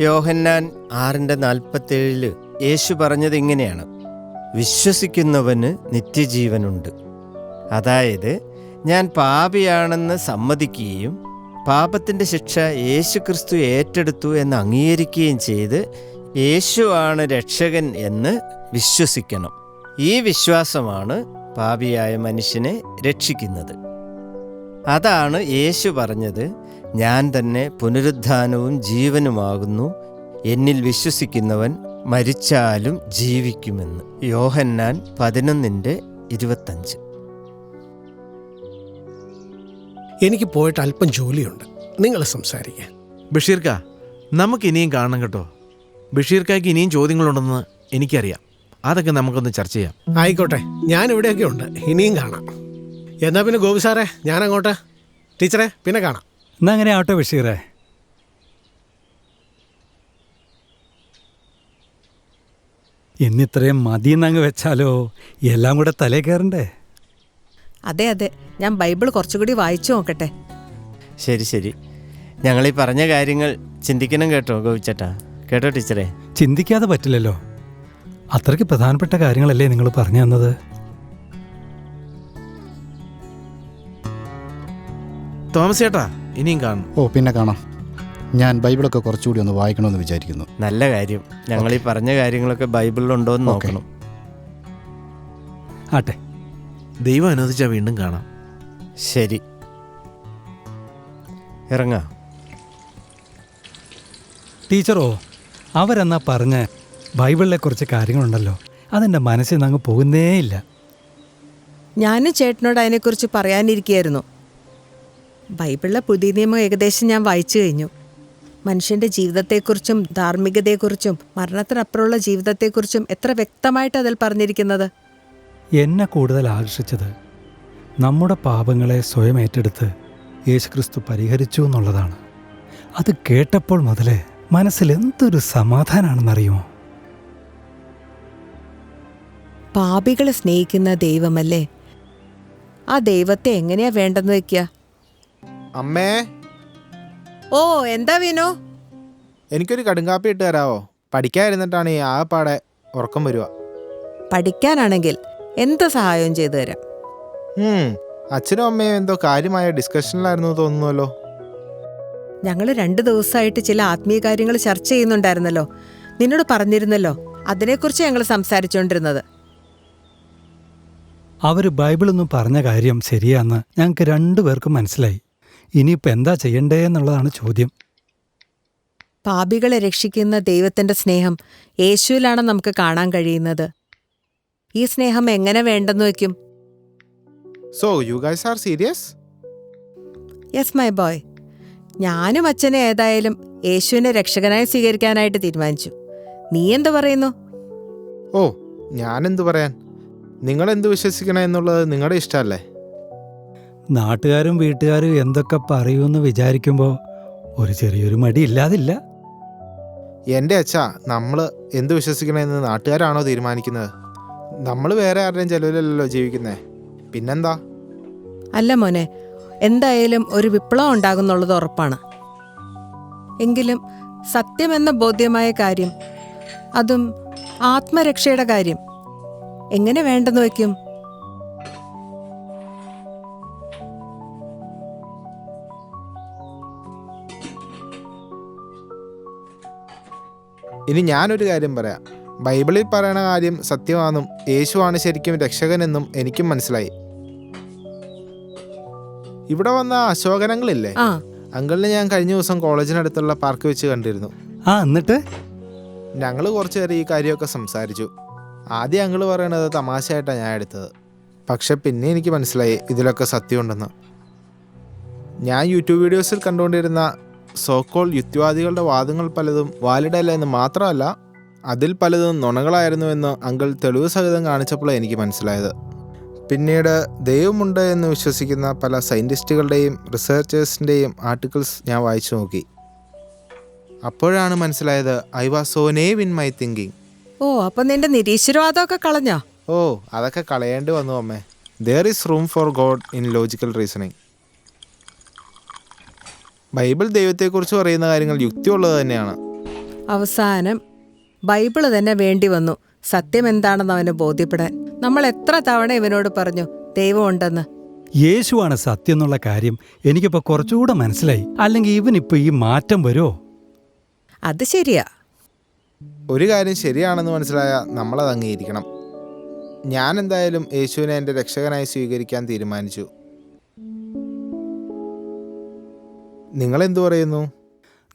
യോഹന്നാൻ 6:47 യേശു പറഞ്ഞത് ഇങ്ങനെയാണ്: വിശ്വസിക്കുന്നവന് നിത്യജീവനുണ്ട്. അതായത് ഞാൻ പാപിയാണെന്ന് സമ്മതിക്കുകയും പാപത്തിൻ്റെ ശിക്ഷ യേശുക്രിസ്തു ഏറ്റെടുത്തു എന്ന് അംഗീകരിക്കുകയും ചെയ്ത് യേശുവാണ് രക്ഷകൻ എന്ന് വിശ്വസിക്കണം. ഈ വിശ്വാസമാണ് പാപിയായ മനുഷ്യനെ രക്ഷിക്കുന്നത്. അതാണ് യേശു പറഞ്ഞത്, ഞാൻ തന്നെ പുനരുദ്ധാനവും ജീവനുമാകുന്നു, എന്നിൽ വിശ്വസിക്കുന്നവൻ മരിച്ചാലും ജീവിക്കുമെന്ന്. യോഹന്നാൻ 11:25. എനിക്ക് പോയിട്ട് അല്പം ജോലിയുണ്ട്, നിങ്ങൾ സംസാരിക്കാൻ. ബഷീർക്ക, നമുക്ക് ഇനിയും കാണണം കേട്ടോ. ബഷീർക്കായ്ക്ക് ഇനിയും ചോദ്യങ്ങളുണ്ടെന്ന് എനിക്കറിയാം. അതൊക്കെ നമുക്കൊന്ന് ചർച്ച ചെയ്യാം. ആയിക്കോട്ടെ, ഞാൻ ഇവിടെയൊക്കെ ഉണ്ട്, ഇനിയും കാണാം. എന്നാ പിന്നെ ഗോപി സാറേ, ഞാൻ അങ്ങോട്ട്. ടീച്ചറെ, പിന്നെ കാണാം. എന്നാ അങ്ങനെ ആവട്ടെ ബഷീറേ. ഇന്നിത്രയും മതിയെന്നങ്ങ് വെച്ചാലോ? എല്ലാം കൂടെ തലേ കയറണ്ടേ? അതെ അതെ, ഞാൻ ബൈബിൾ കുറച്ചുകൂടി വായിച്ചു നോക്കട്ടെ. ശരി ശരി, ഞങ്ങളീ പറഞ്ഞ കാര്യങ്ങൾ ചിന്തിക്കണം കേട്ടോ ഗോപിച്ചേട്ടാ. കേട്ടോ ടീച്ചറെ? ചിന്തിക്കാതെ പറ്റില്ലല്ലോ. അത്രയ്ക്ക് പ്രധാനപ്പെട്ട കാര്യങ്ങളല്ലേ നിങ്ങൾ പറഞ്ഞു തന്നത്. തോമസ് ചേട്ടാ, ഇനിയും കാണും. ഓ പിന്നെ കാണാം. ഞാൻ ബൈബിളൊക്കെ കുറച്ചുകൂടി ഒന്ന് വായിക്കണമെന്ന് വിചാരിക്കുന്നു. നല്ല കാര്യം. ഞങ്ങൾ ഈ പറഞ്ഞ കാര്യങ്ങളൊക്കെ ബൈബിളിലുണ്ടോ എന്ന് ഓക്കേ. നോക്കണം. ആട്ടെ. ദൈവം അനുവദിച്ചാൽ വീണ്ടും കാണാം. ശരി, ഇറങ്ങാം. ടീച്ചറോ, അവരെന്നാ പറഞ്ഞ ബൈബിളിലെ കുറച്ച് കാര്യങ്ങളുണ്ടല്ലോ, അതെൻ്റെ മനസ്സിൽ നിന്ന് അങ്ങ് പോകുന്നേയില്ല. ഞാനും ചേട്ടനോട് അതിനെക്കുറിച്ച് പറയാനിരിക്കുകയായിരുന്നു. ബൈബിളിലെ പുതിയ നിയമം ഏകദേശം ഞാൻ വായിച്ചു കഴിഞ്ഞു. മനുഷ്യൻ്റെ ജീവിതത്തെക്കുറിച്ചും ധാർമ്മികതയെക്കുറിച്ചും മരണത്തിനപ്പുറമുള്ള ജീവിതത്തെക്കുറിച്ചും എത്ര വ്യക്തമായിട്ട് അതിൽ പറഞ്ഞിരിക്കുന്നത്. എന്നെ കൂടുതൽ ആകർഷിച്ചത് നമ്മുടെ പാപങ്ങളെ സ്വയം ഏറ്റെടുത്ത് യേശുക്രിസ്തു പരിഹരിച്ചു എന്നുള്ളതാണ്. അത് കേട്ടപ്പോൾ മുതലേ മനസ്സിൽ എന്തൊരു സമാധാനാണെന്നറിയുമോ? പാപികളെ സ്നേഹിക്കുന്ന ദൈവമല്ലേ, ആ ദൈവത്തെ എങ്ങനെയാ വേണ്ടെന്ന് വെക്കുക? അമ്മേ, ഓ എന്താ വീനോ? എനിക്കൊരു കടുങ്കാപ്പി ഇട്ട് തരാവോ? പഠിക്കാതിരുന്നിട്ടാണ് ഈ ആകപ്പാടെ ഉറക്കം വരിക. പഠിക്കാനാണെങ്കിൽ എന്ത് സഹായവും ചെയ്തു തരാം. അച്ഛനും അമ്മയും എന്തോ കാര്യമായ ഡിസ്കഷനിലായിരുന്നു തോന്നുന്നുവല്ലോ. ഞങ്ങൾ 2 ദിവസമായിട്ട് ചില ആത്മീയ കാര്യങ്ങൾ ചർച്ച ചെയ്യുന്നുണ്ടായിരുന്നല്ലോ. നിന്നോട് പറഞ്ഞിരുന്നല്ലോ, അതിനെക്കുറിച്ച് ഞങ്ങൾ സംസാരിച്ചുകൊണ്ടിരുന്നത്. അവർ ബൈബിളൊന്നും പറഞ്ഞ കാര്യം ശരിയാന്ന് ഞങ്ങൾക്ക് 2 പേർക്കും മനസ്സിലായി. ഇനിയിപ്പോൾ എന്താ ചെയ്യണ്ടേ എന്നുള്ളതാണ് ചോദ്യം. പാപികളെ രക്ഷിക്കുന്ന ദൈവത്തിന്റെ സ്നേഹം യേശുവിലാണ് നമുക്ക് കാണാൻ കഴിയുന്നത്. ഈ സ്നേഹം എങ്ങനെ വേണ്ടെന്ന് വെക്കും? So you guys are serious? Yes my boy. ഞാനും അച്ഛനെ ഏതായാലും യേശുവിനെ രക്ഷകനായി സ്വീകരിക്കാനായിട്ട് തീരുമാനിച്ചു. നീ എന്തു പറയുന്നു? ഓ, ഞാനെന്തു പറയാൻ? നിങ്ങളെന്ത് വിശ്വസിക്കണം എന്നുള്ളത് നിങ്ങളുടെ ഇഷ്ടമല്ലേ. നാട്ടുകാരും വീട്ടുകാരും എന്തൊക്കെ പറയൂന്ന് വിചാരിക്കുമ്പോൾ ഒരു ചെറിയൊരു മടി ഇല്ലാതില്ല. എൻ്റെ അച്ഛാ, നമ്മൾ എന്ത് വിശ്വസിക്കണമെന്ന് നാട്ടുകാരാണോ തീരുമാനിക്കുന്നത്? നമ്മൾ വേറെ ആരുടെയും ചെലവിലല്ലോ ജീവിക്കുന്നേ. പിന്നെന്താ? അല്ല മോനെ, എന്തായാലും ഒരു വിപ്ലവം ഉണ്ടാകുന്നുള്ളത് ഉറപ്പാണ്. എങ്കിലും സത്യമെന്ന ബോധ്യമായ കാര്യം, അതും ആത്മരക്ഷയുടെ കാര്യം എങ്ങനെ വേണ്ടെന്ന് വയ്ക്കും? ഇനി ഞാനൊരു കാര്യം പറയാം. ബൈബിളിൽ പറയണ കാര്യം സത്യമാണെന്നും യേശുവാണ് ശരിക്കും രക്ഷകനെന്നും എനിക്കും മനസ്സിലായി. ഇവിടെ വന്ന അശോകനങ്ങളില്ലേ, ആ അങ്കിളിനെ ഞാൻ കഴിഞ്ഞ ദിവസം കോളേജിനടുത്തുള്ള പാർക്ക് വെച്ച് കണ്ടിരുന്നു. എന്നിട്ട് ഞങ്ങൾ കുറച്ച് നേരം ഈ കാര്യമൊക്കെ സംസാരിച്ചു. ആദ്യം അങ്കിള് പറയണത് തമാശയായിട്ടാണ് ഞാൻ എടുത്തത്. പക്ഷെ പിന്നെ എനിക്ക് മനസ്സിലായി ഇതിലൊക്കെ സത്യമുണ്ടെന്ന്. ഞാൻ യൂട്യൂബ് വീഡിയോസിൽ കണ്ടുകൊണ്ടിരുന്ന സോക്കോൾ യുക്തിവാദികളുടെ വാദങ്ങൾ പലതും വാലിഡല്ല എന്ന് മാത്രമല്ല, അതിൽ പലതും നുണകളായിരുന്നുവെന്ന് അങ്കിൾ തെളിവ് സഹിതം കാണിച്ചപ്പോൾ എനിക്ക് മനസ്സിലായത്. പിന്നീട് ദൈവമുണ്ട് എന്ന് വിശ്വസിക്കുന്ന പല സയൻറ്റിസ്റ്റുകളുടെയും റിസർച്ചേഴ്സിൻ്റെയും ആർട്ടിക്കിൾസ് ഞാൻ വായിച്ചു നോക്കി. അപ്പോഴാണ് മനസ്സിലായത് I was so naive in my thinking. ഓ, അപ്പൊ നിന്റെ നിരീശ്വരവാദമൊക്കെ കളഞ്ഞോ? ഓ, അതൊക്കെ കളയേണ്ടി വന്നു അമ്മേ. There is room for God in logical reasoning. Bible ദൈവത്തെക്കുറിച്ച് പറയുന്ന കാര്യങ്ങൾ യുക്തിയുള്ളത് തന്നെയാണ്. അവസാനം ബൈബിള് തന്നെ വേണ്ടി വന്നു സത്യം എന്താണെന്ന് അവന് ബോധ്യപ്പെടാൻ. നമ്മൾ എത്ര തവണ ഇവനോട് പറഞ്ഞു ദൈവമുണ്ടെന്ന്. യേശുവാണ് സത്യം എന്നുള്ള കാര്യം എനിക്കിപ്പോൾ കുറച്ചുകൂടെ മനസ്സിലായി. അല്ലെങ്കിൽ ഇവനിപ്പോൾ ഈ മാറ്റം വരുമോ? അത് ശരിയാ. ഒരു കാര്യം ശരിയാണെന്ന് മനസ്സിലായാൽ നമ്മളത് അംഗീകരിക്കണം. ഞാൻ എന്തായാലും യേശുവിനെ എൻ്റെ രക്ഷകനായി സ്വീകരിക്കാൻ തീരുമാനിച്ചു. നിങ്ങളെന്തു പറയുന്നു?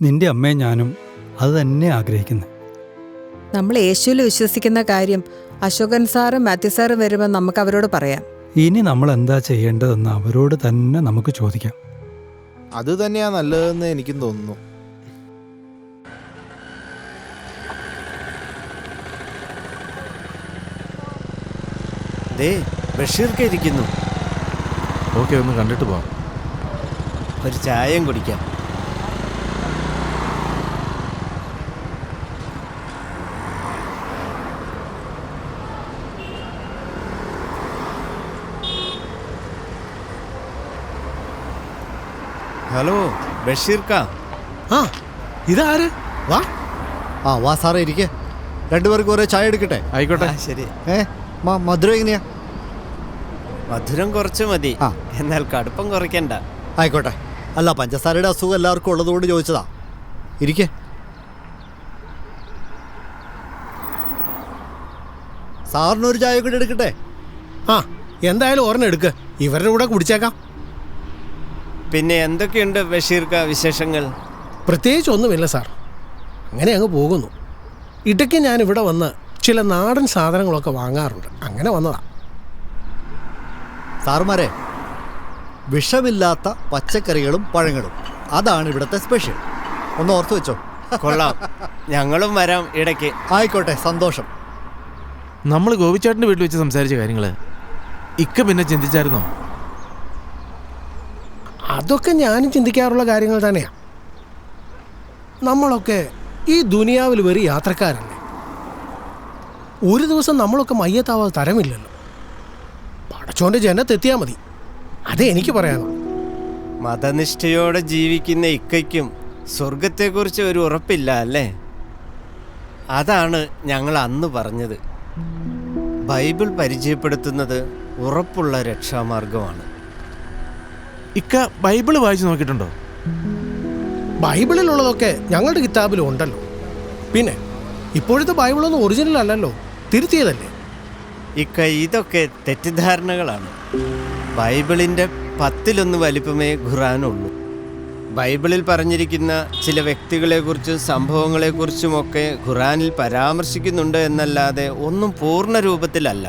നിന്റെ അമ്മയും ഞാനും അത് തന്നെ ആഗ്രഹിക്കുന്നു. നമ്മൾ യേശുവിൽ വിശ്വസിക്കുന്ന കാര്യം അശോകൻ സാറും മാത്യു സാറും വരുമ്പോൾ നമുക്ക് അവരോട് പറയാം. ഇനി നമ്മൾ എന്താ ചെയ്യേണ്ടതെന്ന് അവരോട് തന്നെ നമുക്ക് ചോദിക്കാം. അത് തന്നെയാ നല്ലതെന്ന് എനിക്കും തോന്നുന്നു. ദേ ബഷീർക്ക് ഇരിക്കുന്നു. ഓക്കെ, ഒന്ന് കണ്ടിട്ട് പോവാം. ഒരു ചായയും കുടിക്കാം. ഹലോ ബഷീർക്ക. ആ, ഇതാര്? വാ. വാ സാറേ ഇരിക്കേ. 2 പേർക്ക് ഒരേ ചായ എടുക്കട്ടെ? ആയിക്കോട്ടെ. ശരി. മധുരം എങ്ങനെയാ? മധുരം കുറച്ച് മതി, എന്നാൽ കടുപ്പം കുറയ്ക്കണ്ട. ആയിക്കോട്ടെ. അല്ല, പഞ്ചസാരയുടെ അസുഖം എല്ലാവർക്കും ഉള്ളതുകൊണ്ട് ചോദിച്ചതാ. ഇരിക്കേ. സാറിനൊരു ചായ കൂടി എടുക്കട്ടെ? ആ, എന്തായാലും ഒരെണ്ണം എടുക്ക്, ഇവരുടെ കൂടെ കുടിച്ചേക്കാം. പിന്നെ എന്തൊക്കെയുണ്ട് ബഷീർക്ക വിശേഷങ്ങൾ? പ്രത്യേകിച്ച് ഒന്നുമില്ല സാർ, അങ്ങനെ അങ്ങ് പോകുന്നു. ഇടയ്ക്ക് ഞാൻ ഇവിടെ വന്ന് ചില നാടൻ സാധനങ്ങളൊക്കെ വാങ്ങാറുണ്ട്, അങ്ങനെ വന്നതാ. സാറുമാരെ, വിഷമില്ലാത്ത പച്ചക്കറികളും പഴങ്ങളും, അതാണ് ഇവിടുത്തെ സ്പെഷ്യൽ. ഒന്ന് ഓർത്ത് വെച്ചോ. കൊള്ളാം, ഞങ്ങളും വരാം ഇടയ്ക്ക്. ആയിക്കോട്ടെ, സന്തോഷം. നമ്മൾ ഗോപിച്ചേട്ടൻ്റെ വീട്ടിൽ വെച്ച് സംസാരിച്ച കാര്യങ്ങൾ ഇക്ക പിന്നെ ചിന്തിച്ചായിരുന്നോ? അതൊക്കെ ഞാനും ചിന്തിക്കാറുള്ള കാര്യങ്ങൾ തന്നെയാണ്. നമ്മളൊക്കെ ഈ ദുനിയാവിൽ വെറും യാത്രക്കാരല്ലേ. ഒരു ദിവസം നമ്മളൊക്കെ മയ്യത്താവാതെ തരമില്ലല്ലോ. പടച്ചോൻ്റെ ജനത്തെത്തിയാൽ മതി, അതേ എനിക്ക് പറയാനോ. മതനിഷ്ഠയോടെ ജീവിക്കുന്ന ഇക്കയ്ക്കും സ്വർഗത്തെക്കുറിച്ച് ഒരു ഉറപ്പില്ല അല്ലേ? അതാണ് ഞങ്ങൾ അന്ന് പറഞ്ഞത്. ബൈബിൾ പരിചയപ്പെടുത്തുന്നത് ഉറപ്പുള്ള രക്ഷാമാർഗമാണ്. ഇക്ക ബൈബിള് വായിച്ചു നോക്കിയിട്ടുണ്ടോ? ബൈബിളിലുള്ളതൊക്കെ ഞങ്ങളുടെ കിതാബിലും ഉണ്ടല്ലോ. പിന്നെ ഇപ്പോഴത്തെ ബൈബിളൊന്നും ഒറിജിനൽ അല്ലല്ലോ, തിരുത്തിയതല്ലേ. ഇക്ക, ഇതൊക്കെ തെറ്റിദ്ധാരണകളാണ്. ബൈബിളിൻ്റെ 10 വലിപ്പമേ ഖുർആനുള്ളൂ. ബൈബിളിൽ പറഞ്ഞിരിക്കുന്ന ചില വ്യക്തികളെക്കുറിച്ചും സംഭവങ്ങളെക്കുറിച്ചുമൊക്കെ ഖുർആനിൽ പരാമർശിക്കുന്നുണ്ട് എന്നല്ലാതെ ഒന്നും പൂർണ്ണ രൂപത്തിലല്ല.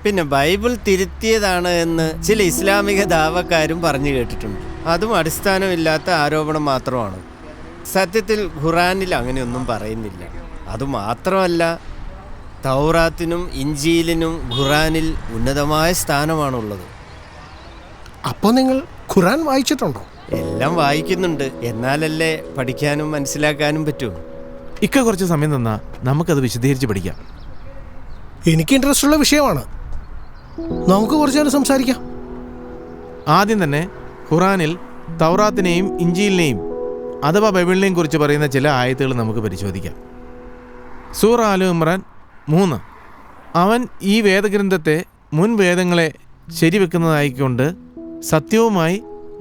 പിന്നെ ബൈബിൾ തിരുത്തിയതാണ് എന്ന് ചില ഇസ്ലാമിക ദാവക്കാരും പറഞ്ഞു കേട്ടിട്ടുണ്ട്. അതും അടിസ്ഥാനമില്ലാത്ത ആരോപണം മാത്രമാണ്. സത്യത്തിൽ ഖുർആനിൽ അങ്ങനെയൊന്നും പറയുന്നില്ല. അതുമാത്രമല്ല, തൗറാത്തിനും ഇഞ്ചീലിനും ഖുർആനിൽ ഉന്നതമായ സ്ഥാനമാണുള്ളത്. അപ്പോൾ നിങ്ങൾ ഖുർആൻ വായിച്ചിട്ടുണ്ടോ? എല്ലാം വായിക്കുന്നുണ്ട്, എന്നാലല്ലേ പഠിക്കാനും മനസ്സിലാക്കാനും പറ്റൂ. ഇക്ക കുറച്ച് സമയം തന്നാൽ നമുക്കത് വിശദീകരിച്ച് പഠിക്കാം. എനിക്ക് ഇൻട്രസ്റ്റ് ഉള്ള വിഷയമാണ്, നമുക്ക് കുറച്ച് നേരം സംസാരിക്കാം. ആദ്യം തന്നെ ഖുറാനിൽ തൗറാത്തിനെയും ഇഞ്ചീലിനെയും അഥവാ ബൈബിളിനെയും കുറിച്ച് പറയുന്ന ചില ആയത്തുകൾ നമുക്ക് പരിശോധിക്കാം. സൂറ ആലു ഇമ്രാൻ 3. അവൻ ഈ വേദഗ്രന്ഥത്തെ മുൻ വേദങ്ങളെ ശരിവെക്കുന്നതായിക്കൊണ്ട് സത്യവുമായി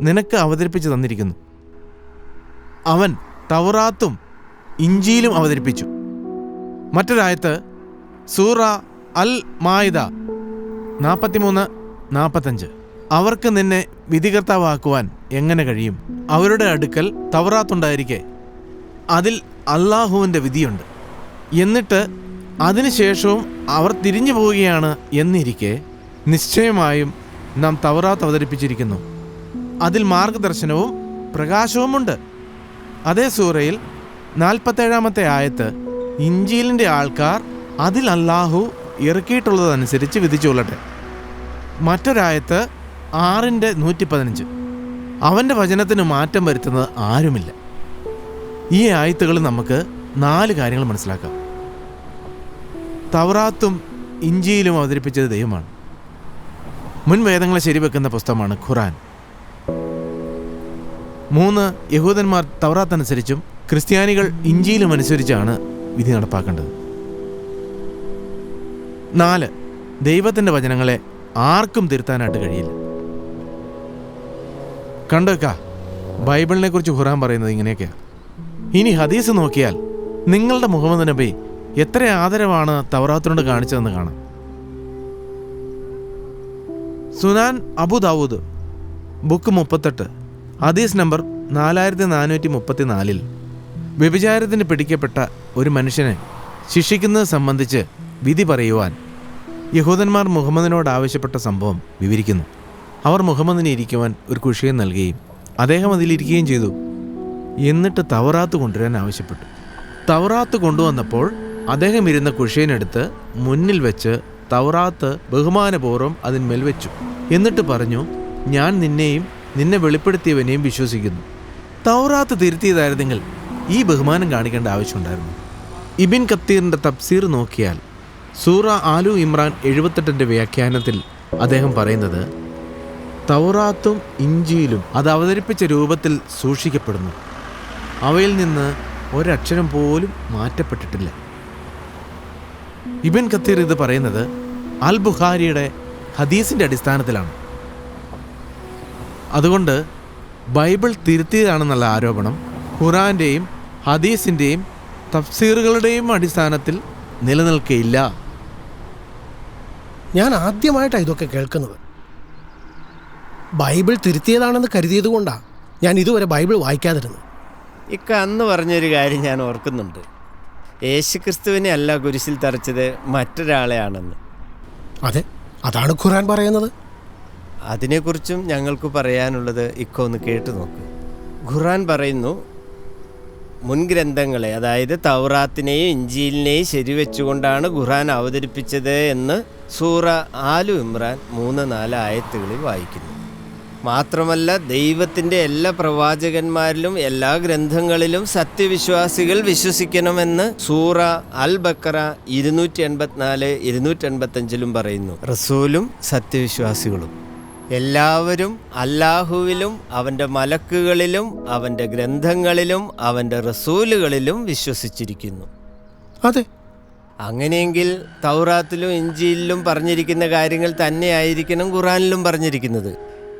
നിനക്ക് അവതരിപ്പിച്ച് തന്നിരിക്കുന്നു. അവൻ തൗറാത്തും ഇഞ്ചീലും അവതരിപ്പിച്ചു. മറ്റൊരായത്ത് സൂറ അൽ മായിദ 43-45. അവർക്ക് നിന്നെ വിധികർത്താവാക്കുവാൻ എങ്ങനെ കഴിയും? അവരുടെ അടുക്കൽ തൗറാത്തുണ്ടായിരിക്കെ അതിൽ അള്ളാഹുവിൻ്റെ വിധിയുണ്ട്. എന്നിട്ട് അതിനുശേഷവും അവർ തിരിഞ്ഞു പോവുകയാണ് എന്നിരിക്കെ നിശ്ചയമായും നാം തൗറാത്ത് അവതരിപ്പിച്ചിരിക്കുന്നു. അതിൽ മാർഗദർശനവും പ്രകാശവുമുണ്ട്. അതേ സൂറയിൽ 47-ാമത്തെ ആയത്ത് ഇഞ്ചീലിൻ്റെ ആൾക്കാർ അതിൽ അല്ലാഹു ഇറക്കിയിട്ടുള്ളതനുസരിച്ച് വിധിച്ചുകൊള്ളട്ടെ. മറ്റൊരായത്ത് 6-115. അവൻ്റെ വചനത്തിന് മാറ്റം വരുത്തുന്നത് ആരുമില്ല. ഈ ആയത്തുകൾ നമുക്ക് 4 കാര്യങ്ങൾ മനസ്സിലാക്കാം. തൗറാത്തും ഇഞ്ചീലും അവതരിപ്പിച്ചത് ദൈവമാണ്. മുൻ വേദങ്ങളെ ശരിവെക്കുന്ന പുസ്തകമാണ് ഖുറാൻ. 3. യഹൂദന്മാർ തൗറാത്ത് അനുസരിച്ചും ക്രിസ്ത്യാനികൾ ഇഞ്ചീലും അനുസരിച്ചാണ് വിധി നടപ്പാക്കേണ്ടത്. 4. ദൈവത്തിൻ്റെ വചനങ്ങളെ ആർക്കും തിരുത്താനായിട്ട് കഴിയില്ല. കണ്ടേക്കാ, ബൈബിളിനെ കുറിച്ച് ഖുറാൻ പറയുന്നത് ഇങ്ങനെയൊക്കെയാണ്. ഇനി ഹദീസ് നോക്കിയാൽ നിങ്ങളുടെ മുഹമ്മദ് നബി എത്ര ആദരവാണ് തൗറാത്തിനോട് കാണിച്ചതെന്ന് കാണാം. സുനാൻ അബു ദാവൂദ് ബുക്ക് 38 ഹദീസ് നമ്പർ 4434 വ്യഭിചാരത്തിന് പിടിക്കപ്പെട്ട ഒരു മനുഷ്യനെ ശിക്ഷിക്കുന്നത് സംബന്ധിച്ച് വിധി പറയുവാൻ യഹൂദന്മാർ മുഹമ്മദിനോട് ആവശ്യപ്പെട്ട സംഭവം വിവരിക്കുന്നു. അവർ മുഹമ്മദിനെ ഇരിക്കുവാൻ ഒരു കുഷിയം നൽകുകയും അദ്ദേഹം അതിലിരിക്കുകയും ചെയ്തു. എന്നിട്ട് തൗറാത്ത് കൊണ്ടുവരാൻ ആവശ്യപ്പെട്ടു. തൗറാത്ത് കൊണ്ടുവന്നപ്പോൾ അദ്ദേഹം ഇരുന്ന കുഷിയനെടുത്ത് മുന്നിൽ വെച്ച് തൗറാത്ത് ബഹുമാനപൂർവ്വം അതിന്മേൽ വെച്ചു. എന്നിട്ട് പറഞ്ഞു, ഞാൻ നിന്നെയും നിന്നെ വെളിപ്പെടുത്തിയവനെയും വിശ്വസിക്കുന്നു. തൗറാത്ത് തിരുത്തിയതായിരുന്നെങ്കിൽ ഈ ബഹുമാനം കാണിക്കേണ്ട ആവശ്യമുണ്ടായിരുന്നു. ഇബിൻ കത്തീറിൻ്റെ തഫ്സീർ നോക്കിയാൽ സൂറ ആലു ഇമ്രാൻ 78 വ്യാഖ്യാനത്തിൽ അദ്ദേഹം പറയുന്നത്, തൗറാത്തും ഇഞ്ചീലും അത് അവതരിപ്പിച്ച രൂപത്തിൽ സൂക്ഷിക്കപ്പെടുന്നു. അവയിൽ നിന്ന് ഒരക്ഷരം പോലും മാറ്റപ്പെട്ടിട്ടില്ല. ഇബിൻ കത്തീർ ഇത് പറയുന്നത് അൽ ബുഖാരിയുടെ ഹദീസിൻ്റെ അടിസ്ഥാനത്തിലാണ്. അതുകൊണ്ട് ബൈബിൾ തിരുത്തിയതാണെന്നുള്ള ആരോപണം ഖുറാന്റെയും ഹദീസിൻ്റെയും തഫ്സീറുകളുടെയും അടിസ്ഥാനത്തിൽ നിലനിൽക്കയില്ല. ഞാൻ ആദ്യമായിട്ടാണ് ഇതൊക്കെ കേൾക്കുന്നത്. ബൈബിൾ തിരുത്തിയതാണെന്ന് കരുതിയത് കൊണ്ടാണ് ഞാൻ ഇതുവരെ ബൈബിൾ വായിക്കാതിരുന്നത്. അന്ന് പറഞ്ഞൊരു കാര്യം ഞാൻ ഓർക്കുന്നുണ്ട്. യേശുക്രിസ്തുവിനെ അല്ല കുരിശിൽ തറച്ചത്, മറ്റൊരാളെയാണെന്ന്. അതെ, അതാണ് ഖുറാൻ പറയുന്നത്. അതിനെക്കുറിച്ചും ഞങ്ങൾക്ക് പറയാനുള്ളത് ഒന്ന് കേട്ടു നോക്ക്. ഖുറാൻ പറയുന്നു, മുൻഗ്രന്ഥങ്ങളെ, അതായത് തൗറാത്തിനെയും ഇഞ്ചീലിനെയും ശരിവെച്ചുകൊണ്ടാണ് ഖുറാൻ അവതരിപ്പിച്ചത് എന്ന് സൂറ ആലു ഇമ്രാൻ 3-4 ആയത്തുകളിൽ വായിക്കുന്നു. മാത്രമല്ല, ദൈവത്തിൻ്റെ എല്ലാ പ്രവാചകന്മാരിലും എല്ലാ ഗ്രന്ഥങ്ങളിലും സത്യവിശ്വാസികൾ വിശ്വസിക്കണമെന്ന് സൂറ അൽ ബക്കറ 284-285 പറയുന്നു. റസൂലും സത്യവിശ്വാസികളും എല്ലാവരും അല്ലാഹുവിലും അവൻ്റെ മലക്കുകളിലും അവൻ്റെ ഗ്രന്ഥങ്ങളിലും അവൻ്റെ റസൂലുകളിലും വിശ്വസിച്ചിരിക്കുന്നു. അതെ, അങ്ങനെയെങ്കിൽ തൗറാത്തിലും ഇഞ്ചീലിലും പറഞ്ഞിരിക്കുന്ന കാര്യങ്ങൾ തന്നെയായിരിക്കണം ഖുറാനിലും പറഞ്ഞിരിക്കുന്നത്.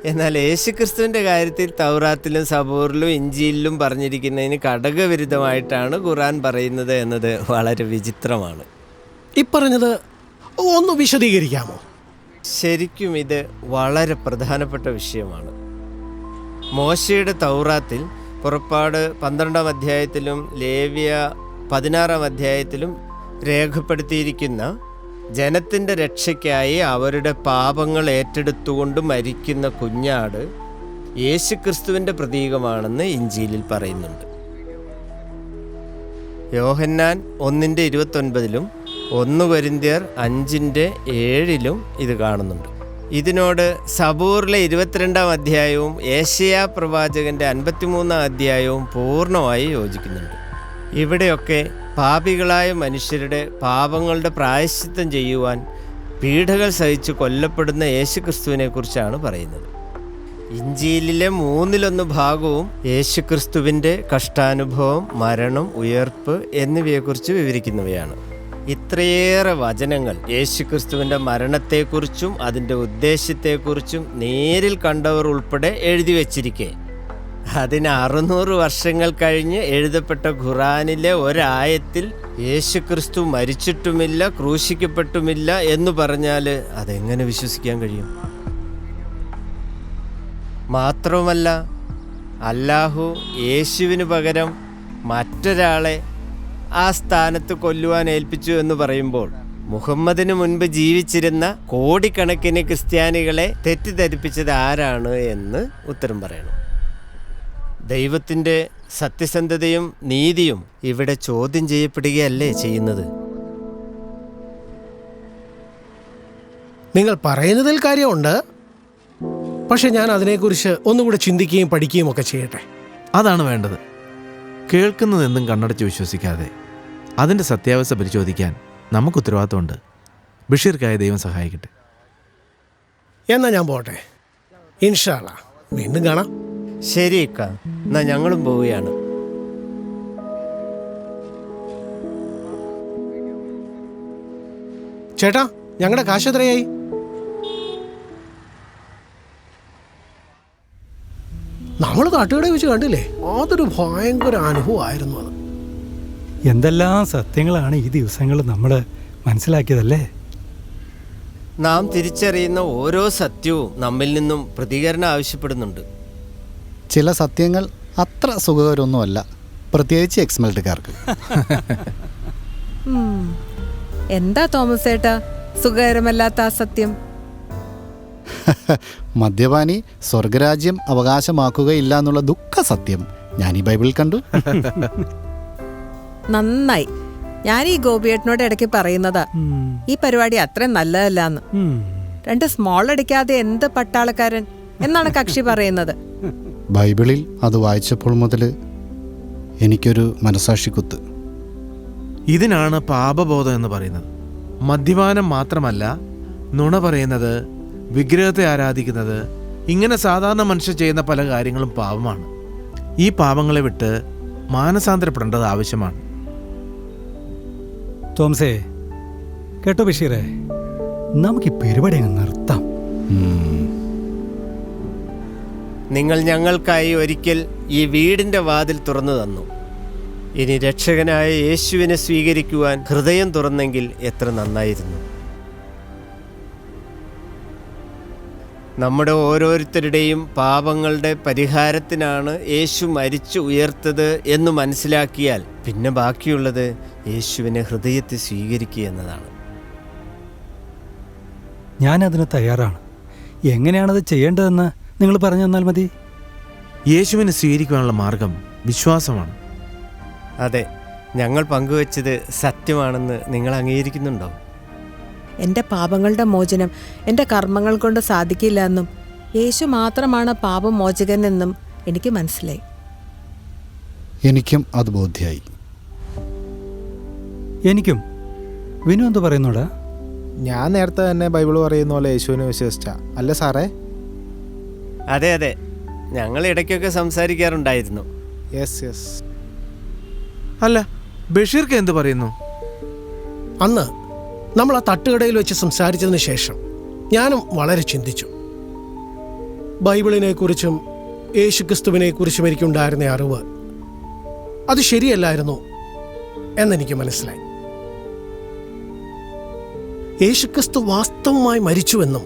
എന്നാൽ യേശുക്രിസ്തുവിൻ്റെ കാര്യത്തിൽ തൗറാത്തിലും സബൂറിലും ഇഞ്ചീലിലും പറഞ്ഞിരിക്കുന്നതിന് ഘടകവിരുദ്ധമായിട്ടാണ് ഖുറാൻ പറയുന്നത് എന്നത് വളരെ വിചിത്രമാണ്. പറഞ്ഞത് ഒന്ന് വിശദീകരിക്കാമോ? ശരിക്കും ഇത് വളരെ പ്രധാനപ്പെട്ട വിഷയമാണ്. മോശയുടെ തൗറാത്തിൽ പുറപ്പാട് 12-ാം അധ്യായത്തിലും ലേവ്യ 16-ാം അധ്യായത്തിലും രേഖപ്പെടുത്തിയിരിക്കുന്ന ജനത്തിൻ്റെ രക്ഷയ്ക്കായി അവരുടെ പാപങ്ങൾ ഏറ്റെടുത്തുകൊണ്ട് മരിക്കുന്ന കുഞ്ഞാട് യേശുക്രിസ്തുവിൻ്റെ പ്രതീകമാണെന്ന് ഇഞ്ചീലിൽ പറയുന്നുണ്ട്. യോഹന്നാൻ 1:29 1 കൊരിന്ത്യർ 5:7 ഇത് കാണുന്നുണ്ട്. ഇതിനോട് സബൂറിലെ 22-ാം അധ്യായവും ഏശയ്യാ പ്രവാചകൻ്റെ 53-ാം അധ്യായവും പൂർണ്ണമായി യോജിക്കുന്നുണ്ട്. ഇവിടെയൊക്കെ പാപികളായ മനുഷ്യരുടെ പാപങ്ങളുടെ പ്രായശ്ചിത്തം ചെയ്യുവാൻ പീഡകൾ സഹിച്ച് കൊല്ലപ്പെടുന്ന യേശുക്രിസ്തുവിനെ കുറിച്ചാണ് പറയുന്നത്. ഇഞ്ചീലിലെ 1/3 ഭാഗവും യേശുക്രിസ്തുവിൻ്റെ കഷ്ടാനുഭവം, മരണം, ഉയർപ്പ് എന്നിവയെക്കുറിച്ച് വിവരിക്കുന്നവയാണ്. ഇത്രയേറെ വചനങ്ങൾ യേശുക്രിസ്തുവിൻ്റെ മരണത്തെക്കുറിച്ചും അതിൻ്റെ ഉദ്ദേശ്യത്തെക്കുറിച്ചും നേരിൽ കണ്ടവർ ഉൾപ്പെടെ എഴുതി വച്ചിരിക്കെ, അതിന് 600 വർഷങ്ങൾ കഴിഞ്ഞ് എഴുതപ്പെട്ട ഖുറാനിലെ ഒരായത്തിൽ യേശുക്രിസ്തു മരിച്ചിട്ടുമില്ല, ക്രൂശിക്കപ്പെട്ടുമില്ല എന്ന് പറഞ്ഞാൽ അതെങ്ങനെ വിശ്വസിക്കാൻ കഴിയും? മാത്രവുമല്ല, അല്ലാഹു യേശുവിന് പകരം മറ്റൊരാളെ ആ സ്ഥാനത്ത് കൊല്ലുവാൻ ഏൽപ്പിച്ചു എന്ന് പറയുമ്പോൾ മുഹമ്മദിന് മുൻപ് ജീവിച്ചിരുന്ന കോടിക്കണക്കിന് ക്രിസ്ത്യാനികളെ തെറ്റിദ്ധരിപ്പിച്ചത് ആരാണ് എന്ന് ഉത്തരം പറയണം. ദൈവത്തിൻ്റെ സത്യസന്ധതയും നീതിയും ഇവിടെ ചോദ്യം ചെയ്യപ്പെടുകയല്ലേ ചെയ്യുന്നത്? നിങ്ങൾ പറയുന്നതിൽ കാര്യമുണ്ട്. പക്ഷെ ഞാൻ അതിനെക്കുറിച്ച് ഒന്നുകൂടെ ചിന്തിക്കുകയും പഠിക്കുകയും ഒക്കെ ചെയ്യട്ടെ. അതാണ് വേണ്ടത്. കേൾക്കുന്നതെന്തും കണ്ണടച്ച് വിശ്വസിക്കാതെ അതിൻ്റെ സത്യാവസ്ഥ പരിശോധിക്കാൻ നമുക്ക് ഉത്തരവാദിത്തമുണ്ട്. ബഷീർക്കായ ദൈവം സഹായിക്കട്ടെ. എന്നാൽ ഞാൻ പോട്ടെ. ഇൻഷാ അല്ലാ വീണ്ടും കാണാം. ശരി ഇക്ക, എന്നാ ഞങ്ങളും പോവുകയാണ്. ചേട്ടാ, ഞങ്ങളുടെ കാശ് എത്രയായി? നമ്മൾ തട്ടുകട വെച്ച് കണ്ടില്ലേ, അതൊരു ഭയങ്കര അനുഭവമായിരുന്നു അത്. എന്തെല്ലാം സത്യങ്ങളാണ് ഈ ദിവസങ്ങൾ നമ്മൾ മനസ്സിലാക്കിയതല്ലേ? നാം തിരിച്ചറിയുന്ന ഓരോ സത്യവും നമ്മിൽ നിന്നും പ്രതികരണം ആവശ്യപ്പെടുന്നുണ്ട്. ചില സത്യങ്ങൾ അത്ര സുഖകരമൊന്നുമല്ല, പ്രത്യേകിച്ച് എക്സ്മെൽറ്റുകാർക്ക്. എന്താ തോമസ് ഏട്ടാ സുഖകരമല്ലാത്ത ആ സത്യം? മദ്യപാനി സ്വർഗരാജ്യം അവകാശമാക്കുകയില്ല എന്നുള്ള ദുഃഖ സത്യം ഞാൻ ഈ ബൈബിളിൽ കണ്ടു. നന്നായി. ഞാൻ ഈ ഗോപിയേട്ടനോട് ഇടയ്ക്ക് പറയുന്നതാ ഈ പരിപാടി അത്ര നല്ലതല്ലാന്ന്. 2 സ്മോൾ അടിക്കാതെ എന്ത് പട്ടാളക്കാരൻ എന്നാണ് കക്ഷി പറയുന്നത്. ബൈബിളിൽ അത് വായിച്ചപ്പോൾ മുതൽ എനിക്കൊരു മനസാക്ഷിക്കുത്ത്. ഇതിനാണ് പാപബോധം എന്ന് പറയുന്നത്. മദ്യപാനം മാത്രമല്ല, നുണ പറയുന്നത്, വിഗ്രഹത്തെ ആരാധിക്കുന്നത്, ഇങ്ങനെ സാധാരണ മനുഷ്യർ ചെയ്യുന്ന പല കാര്യങ്ങളും പാപമാണ്. ഈ പാപങ്ങളെ വിട്ട് മാനസാന്തരപ്പെടേണ്ടത് ആവശ്യമാണ്. തോമസേ, കേട്ടോ ബഷീറേ, നമുക്ക് ഈ പരിപാടി അങ്ങ് നിർത്താം. നിങ്ങൾ ഞങ്ങൾക്കായി ഒരിക്കൽ ഈ വീടിൻ്റെ വാതിൽ തുറന്നു തന്നു. ഇനി രക്ഷകനായ യേശുവിനെ സ്വീകരിക്കുവാൻ ഹൃദയം തുറന്നെങ്കിൽ എത്ര നന്നായിരുന്നു. നമ്മുടെ ഓരോരുത്തരുടെയും പാപങ്ങളുടെ പരിഹാരത്തിനാണ് യേശു മരിച്ചു ഉയർത്തത് എന്ന് മനസ്സിലാക്കിയാൽ പിന്നെ ബാക്കിയുള്ളത് യേശുവിനെ ഹൃദയത്തിൽ സ്വീകരിക്കുക എന്നതാണ്. ഞാനതിന് തയ്യാറാണ്. എങ്ങനെയാണത് ചെയ്യേണ്ടതെന്ന് നിങ്ങൾ പറഞ്ഞു തന്നാൽ മതി. യേശുവിനെ സ്വീകരിക്കുവാനുള്ള മാർഗം വിശ്വാസമാണ്. അതെ, ഞങ്ങൾ പങ്കുവച്ചത് സത്യമാണെന്ന് നിങ്ങൾ അംഗീകരിക്കുന്നുണ്ടോ? എൻ്റെ പാപങ്ങളുടെ മോചനം എൻ്റെ കർമ്മങ്ങൾ കൊണ്ട് സാധിക്കില്ല എന്നും യേശു മാത്രമാണ് പാപമോചകൻ എന്നും എനിക്ക് മനസ്സിലായി. എനിക്കും അത് ബോധ്യായി. എനിക്കും. വിനു എന്ത് പറയുന്നോടാ? ഞാൻ നേരത്തെ തന്നെ ബൈബിൾ പറയുന്ന പോലെ യേശുവിനെ വിശ്വസിച്ച അല്ല സാറേ? അതെ അതെ, ഞങ്ങൾ ഇടയ്ക്കൊക്കെ സംസാരിക്കാറുണ്ടായിരുന്നു. യെസ്. അല്ല, ബഷീർക്ക് എന്ത് പറയുന്നു? അന്ന് നമ്മൾ ആ തട്ടുകടയിൽ വെച്ച് സംസാരിച്ചതിന് ശേഷം ഞാനും വളരെ ചിന്തിച്ചു. ബൈബിളിനെക്കുറിച്ചും യേശുക്രിസ്തുവിനെക്കുറിച്ചും എനിക്കുണ്ടായിരുന്ന അറിവ് അത് ശരിയല്ലായിരുന്നു എന്നെനിക്ക് മനസ്സിലായി. യേശുക്രിസ്തു വാസ്തവമായി മരിച്ചുവെന്നും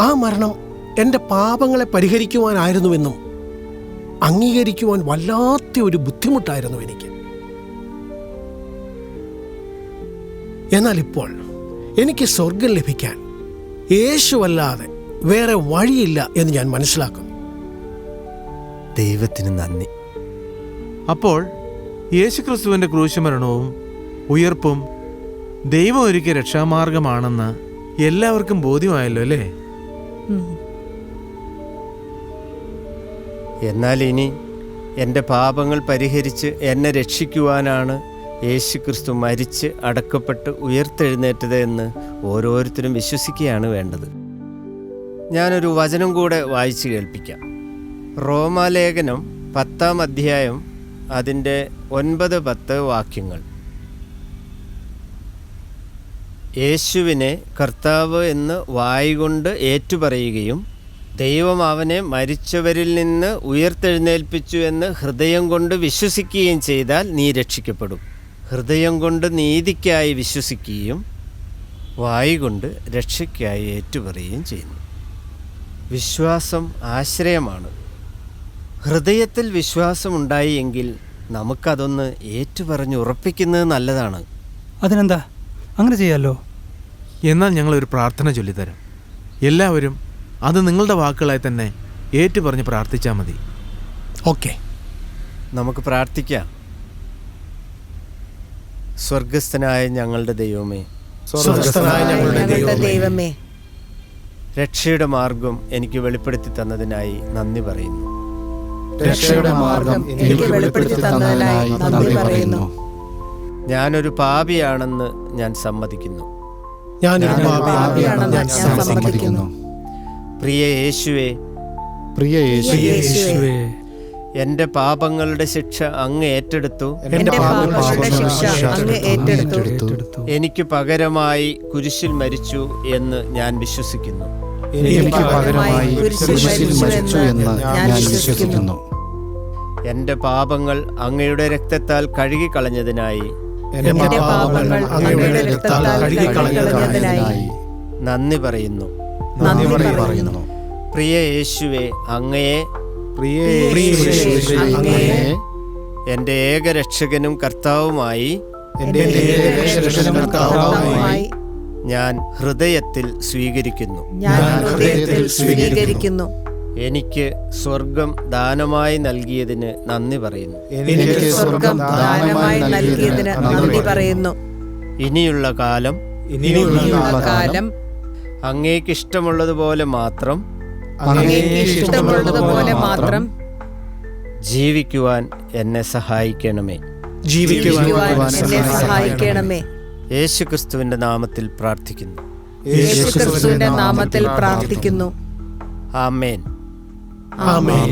ആ മരണം എൻ്റെ പാപങ്ങളെ പരിഹരിക്കുവാനായിരുന്നുവെന്നും അംഗീകരിക്കുവാൻ വല്ലാത്ത ഒരു ബുദ്ധിമുട്ടായിരുന്നു എനിക്ക്. എന്നാൽ ഇപ്പോൾ എനിക്ക് സ്വർഗം ലഭിക്കാൻ യേശുവല്ലാതെ വേറെ വഴിയില്ല എന്ന് ഞാൻ മനസ്സിലാക്കുന്നു. ദൈവത്തിന് നന്ദി. അപ്പോൾ യേശുക്രിസ്തുവിൻ്റെ ക്രൂശമരണവും ഉയർപ്പും ദൈവം ഒരുക്കിയ രക്ഷാമാർഗമാണെന്ന് എല്ലാവർക്കും ബോധ്യമായല്ലോ അല്ലേ? എന്നാൽ ഇനി എൻ്റെ പാപങ്ങൾ പരിഹരിച്ച് എന്നെ രക്ഷിക്കുവാനാണ് യേശുക്രിസ്തു മരിച്ച് അടക്കപ്പെട്ട് ഉയർത്തെഴുന്നേറ്റത് എന്ന് ഓരോരുത്തരും വിശ്വസിക്കുകയാണ് വേണ്ടത്. ഞാനൊരു വചനം കൂടെ വായിച്ചു കേൾപ്പിക്കാം. റോമാലേഖനം 10-ാം അധ്യായം അതിൻ്റെ 9-10 വാക്യങ്ങൾ. യേശുവിനെ കർത്താവ് എന്ന് വായ്കൊണ്ട് ഏറ്റുപറയുകയും ദൈവം അവനെ മരിച്ചവരിൽ നിന്ന് ഉയർത്തെഴുന്നേൽപ്പിച്ചു എന്ന് ഹൃദയം കൊണ്ട് വിശ്വസിക്കുകയും ചെയ്താൽ നീ രക്ഷിക്കപ്പെടും. ഹൃദയം കൊണ്ട് നീതിക്കായി വിശ്വസിക്കുകയും വായ്കൊണ്ട് രക്ഷയ്ക്കായി ഏറ്റുപറയുകയും ചെയ്യുന്നു. വിശ്വാസം ആശ്രയമാണ്. ഹൃദയത്തിൽ വിശ്വാസമുണ്ടായി എങ്കിൽ നമുക്കതൊന്ന് ഏറ്റുപറഞ്ഞ് ഉറപ്പിക്കുന്നത് നല്ലതാണ്. അതിനെന്താ, അങ്ങനെ ചെയ്യാമല്ലോ. എന്നാൽ ഞങ്ങളൊരു പ്രാർത്ഥന ചൊല്ലിത്തരാം. എല്ലാവരും അത് നിങ്ങളുടെ വാക്കുകളായി തന്നെ ഏറ്റുപറഞ്ഞ് പ്രാർത്ഥിച്ചാൽ മതി. ഓക്കെ, നമുക്ക് പ്രാർത്ഥിക്കാം. സ്വർഗസ്ഥനായ ഞങ്ങളുടെ ദൈവമേ, സ്വർഗ്ഗസ്ഥനായ ഞങ്ങളുടെ ദൈവമേ, രക്ഷയുടെ മാർഗം എനിക്ക് വെളിപ്പെടുത്തി തന്നതിനായി നന്ദി പറയുന്നു. രക്ഷയുടെ മാർഗം എനിക്ക് വെളിപ്പെടുത്തി തന്നതിനായി നന്ദി പറയുന്നു. ഞാനൊരു പാപിയാണെന്ന് ഞാൻ സമ്മതിക്കുന്നു. ഞാനൊരു പാപിയാണെന്ന് ഞാൻ സമ്മതിക്കുന്നു. പ്രിയ യേശുവേ, പ്രിയ യേശുവേ, എൻ്റെ പാപങ്ങളുടെ ശിക്ഷ അങ്ങ് ഏറ്റെടുത്തു. എൻ്റെ പാപങ്ങളുടെ ശിക്ഷ അങ്ങ് ഏറ്റെടുത്തു. എനിക്ക് പകരമായി കുരിശിൽ മരിച്ചു എന്ന് ഞാൻ വിശ്വസിക്കുന്നു. എനിക്ക് പകരമായി കുരിശിൽ മരിച്ചു എന്ന് ഞാൻ വിശ്വസിക്കുന്നു. എൻ്റെ പാപങ്ങൾ അങ്ങയുടെ രക്തത്താൽ കഴുകിക്കളഞ്ഞതിനായി എൻ്റെ പാപങ്ങൾ അങ്ങയുടെ രക്തത്താൽ കഴുകിക്കളഞ്ഞതിനായി നന്ദി പറയുന്നു. പറയുന്നു. പ്രിയ യേശുവേ, അങ്ങയെ എൻ്റെ ഏകരക്ഷകനും കർത്താവുമായി ഞാൻ ഹൃദയത്തിൽ സ്വീകരിക്കുന്നു. എനിക്ക് സ്വർഗം ദാനമായി നൽകിയതിന് നന്ദി പറയുന്നു. എനിക്ക് സ്വർഗം ദാനമായി നൽകിയതിന് നന്ദി പറയുന്നു. ഇനിയുള്ള കാലം അങ്ങേക്ക് ഇഷ്ടമുള്ളതുപോലെ മാത്രം ജീവിക്കുവാൻ എന്നെ സഹായിക്കണമേ. യേശുക്രിസ്തുവിന്റെ നാമത്തിൽ പ്രാർത്ഥിക്കുന്നു. ആമേൻ. ആമേൻ.